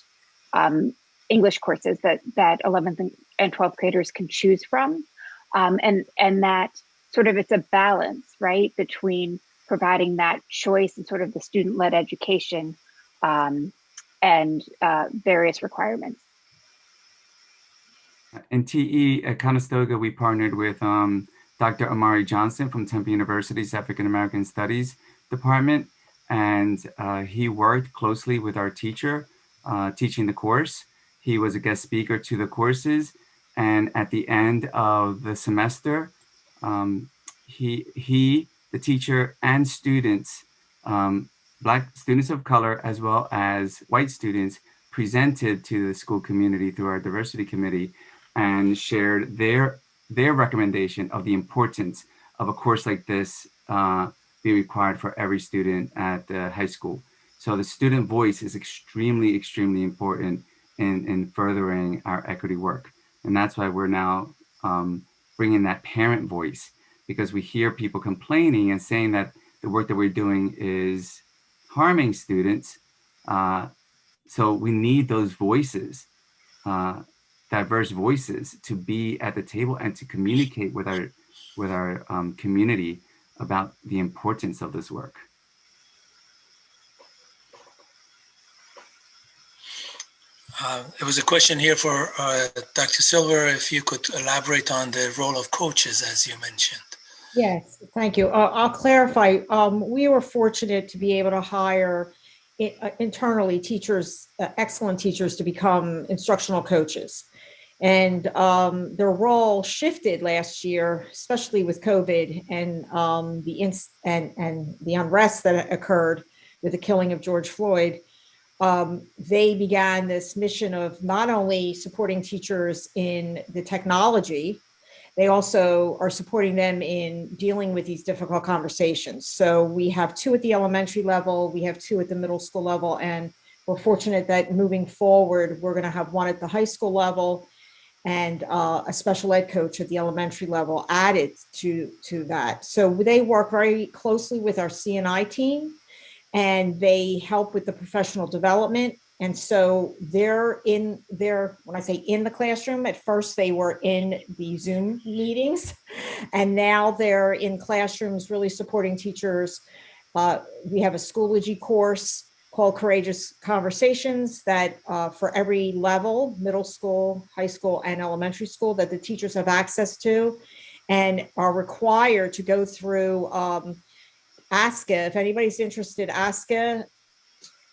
English courses that 11th and 12th graders can choose from. And that sort of, it's a balance, right, between providing that choice and sort of the student-led education and various requirements. In TE at Conestoga, we partnered with Dr. Amari Johnson from Temple University's African American Studies Department, and he worked closely with our teacher teaching the course. He was a guest speaker to the courses, and at the end of the semester, the teacher, and students, Black students of color as well as white students, presented to the school community through our diversity committee and shared their recommendation of the importance of a course like this being required for every student at the high school. So the student voice is extremely, extremely important in furthering our equity work. And that's why we're now bringing that parent voice, because we hear people complaining and saying that the work that we're doing is harming students. So we need those voices, diverse voices, to be at the table and to communicate with our community about the importance of this work. There was a question here for Dr. Silver, if you could elaborate on the role of coaches, as you mentioned. Yes, thank you. I'll clarify. We were fortunate to be able to hire internally teachers, excellent teachers, to become instructional coaches. And their role shifted last year, especially with COVID and the unrest that occurred with the killing of George Floyd. They began this mission of not only supporting teachers in the technology, they also are supporting them in dealing with these difficult conversations. So we have 2 at the elementary level, we have 2 at the middle school level, and we're fortunate that moving forward, we're going to have 1 at the high school level and a special ed coach at the elementary level added to that. So they work very closely with our C&I team, and they help with the professional development. And so they're when I say in the classroom, at first they were in the Zoom meetings, and now they're in classrooms really supporting teachers. We have a Schoology course called Courageous Conversations that for every level, middle school, high school, and elementary school, that the teachers have access to and are required to go through ASCA. If anybody's interested, ASCA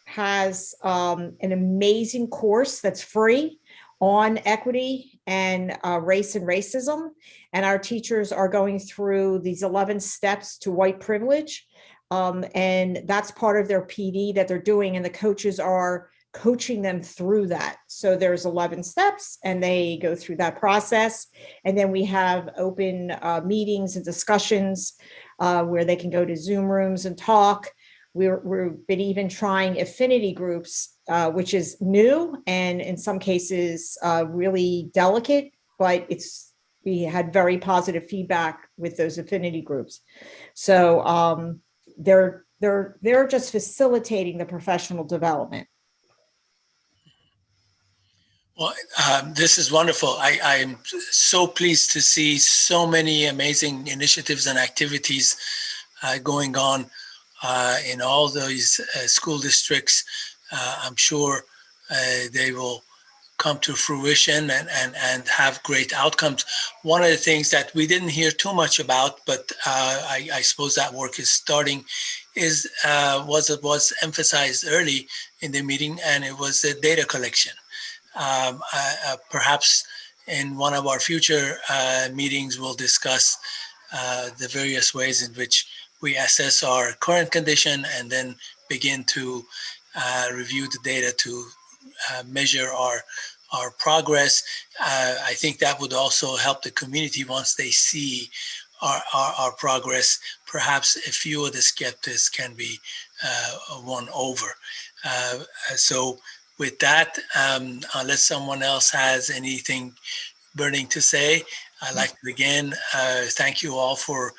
has an amazing course that's free on equity and race and racism. And our teachers are going through these 11 steps to white privilege. And that's part of their PD that they're doing. And the coaches are coaching them through that. So there's 11 steps and they go through that process. And then we have open meetings and discussions where they can go to Zoom rooms and talk. We've been even trying affinity groups, which is new and in some cases really delicate, but we had very positive feedback with those affinity groups. So they're just facilitating the professional development. Well, this is wonderful. I'm so pleased to see so many amazing initiatives and activities going on in all these school districts. I'm sure they will come to fruition and have great outcomes. One of the things that we didn't hear too much about, but I suppose that work is starting, was emphasized early in the meeting, and it was the data collection. Perhaps in one of our future meetings, we'll discuss the various ways in which we assess our current condition and then begin to review the data to measure our progress. I think that would also help the community once they see our progress. Perhaps a few of the skeptics can be won over. So with that, unless someone else has anything burning to say, I'd like to again thank you all for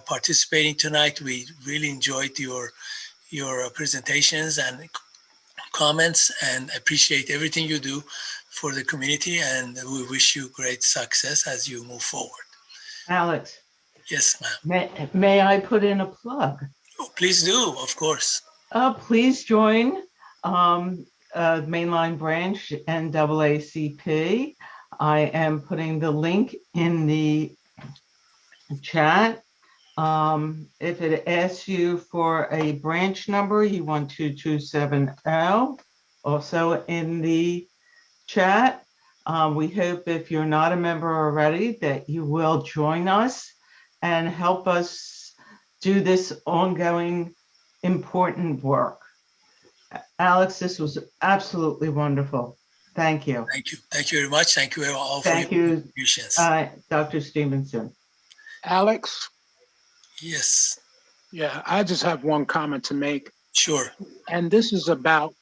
participating tonight. We really enjoyed your presentations and comments and appreciate everything you do for the community, and we wish you great success as you move forward. Alex. Yes, ma'am. May I put in a plug? Oh, please do, of course. Please join Mainline Branch NAACP. I am putting the link in the chat. If it asks you for a branch number, you want 227L, also in the chat. We hope if you're not a member already that you will join us and help us do this ongoing important work. Alex, this was absolutely wonderful. Thank you. Thank you. Thank you very much. Thank you all for your contributions. Dr. Stevenson. Alex? Yes. Yeah, I just have one comment to make. Sure. And this is about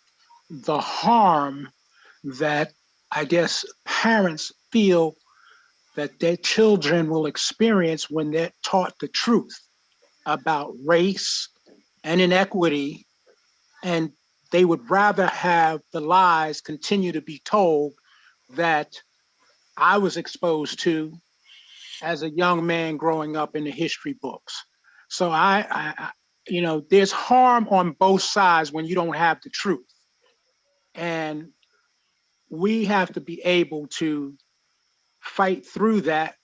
the harm that I guess parents feel that their children will experience when they're taught the truth about race and inequity, and they would rather have the lies continue to be told that I was exposed to as a young man growing up in the history books. So you know, there's harm on both sides when you don't have the truth. And we have to be able to fight through that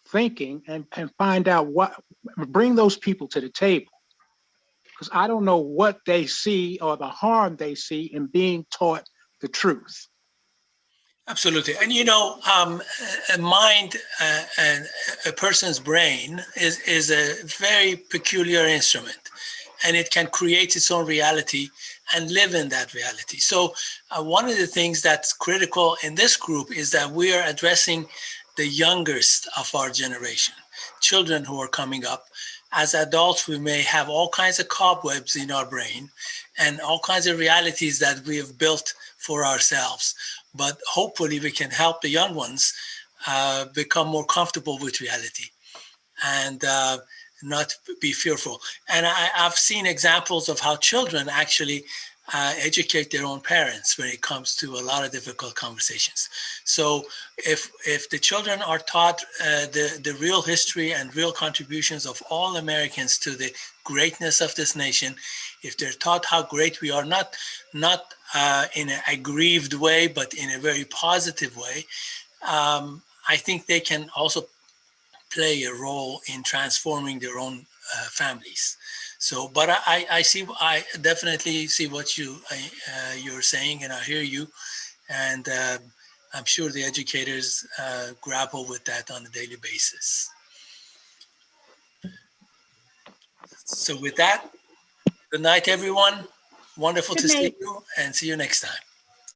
thinking and find out bring those people to the table. Because I don't know what they see or the harm they see in being taught the truth. Absolutely. And you know, a mind and a person's brain is a very peculiar instrument, and it can create its own reality and live in that reality. So one of the things that's critical in this group is that we are addressing the youngest of our generation, children who are coming up. As adults, we may have all kinds of cobwebs in our brain and all kinds of realities that we have built for ourselves. But hopefully we can help the young ones become more comfortable with reality and not be fearful. And I've seen examples of how children actually educate their own parents when it comes to a lot of difficult conversations. So if the children are taught the real history and real contributions of all Americans to the greatness of this nation, if they're taught how great we are, not in an aggrieved way, but in a very positive way, I think they can also play a role in transforming their own families. So, but I definitely see what you're saying, and I hear you, and I'm sure the educators grapple with that on a daily basis. So with that, good night, everyone. Wonderful to see you, and see you next time.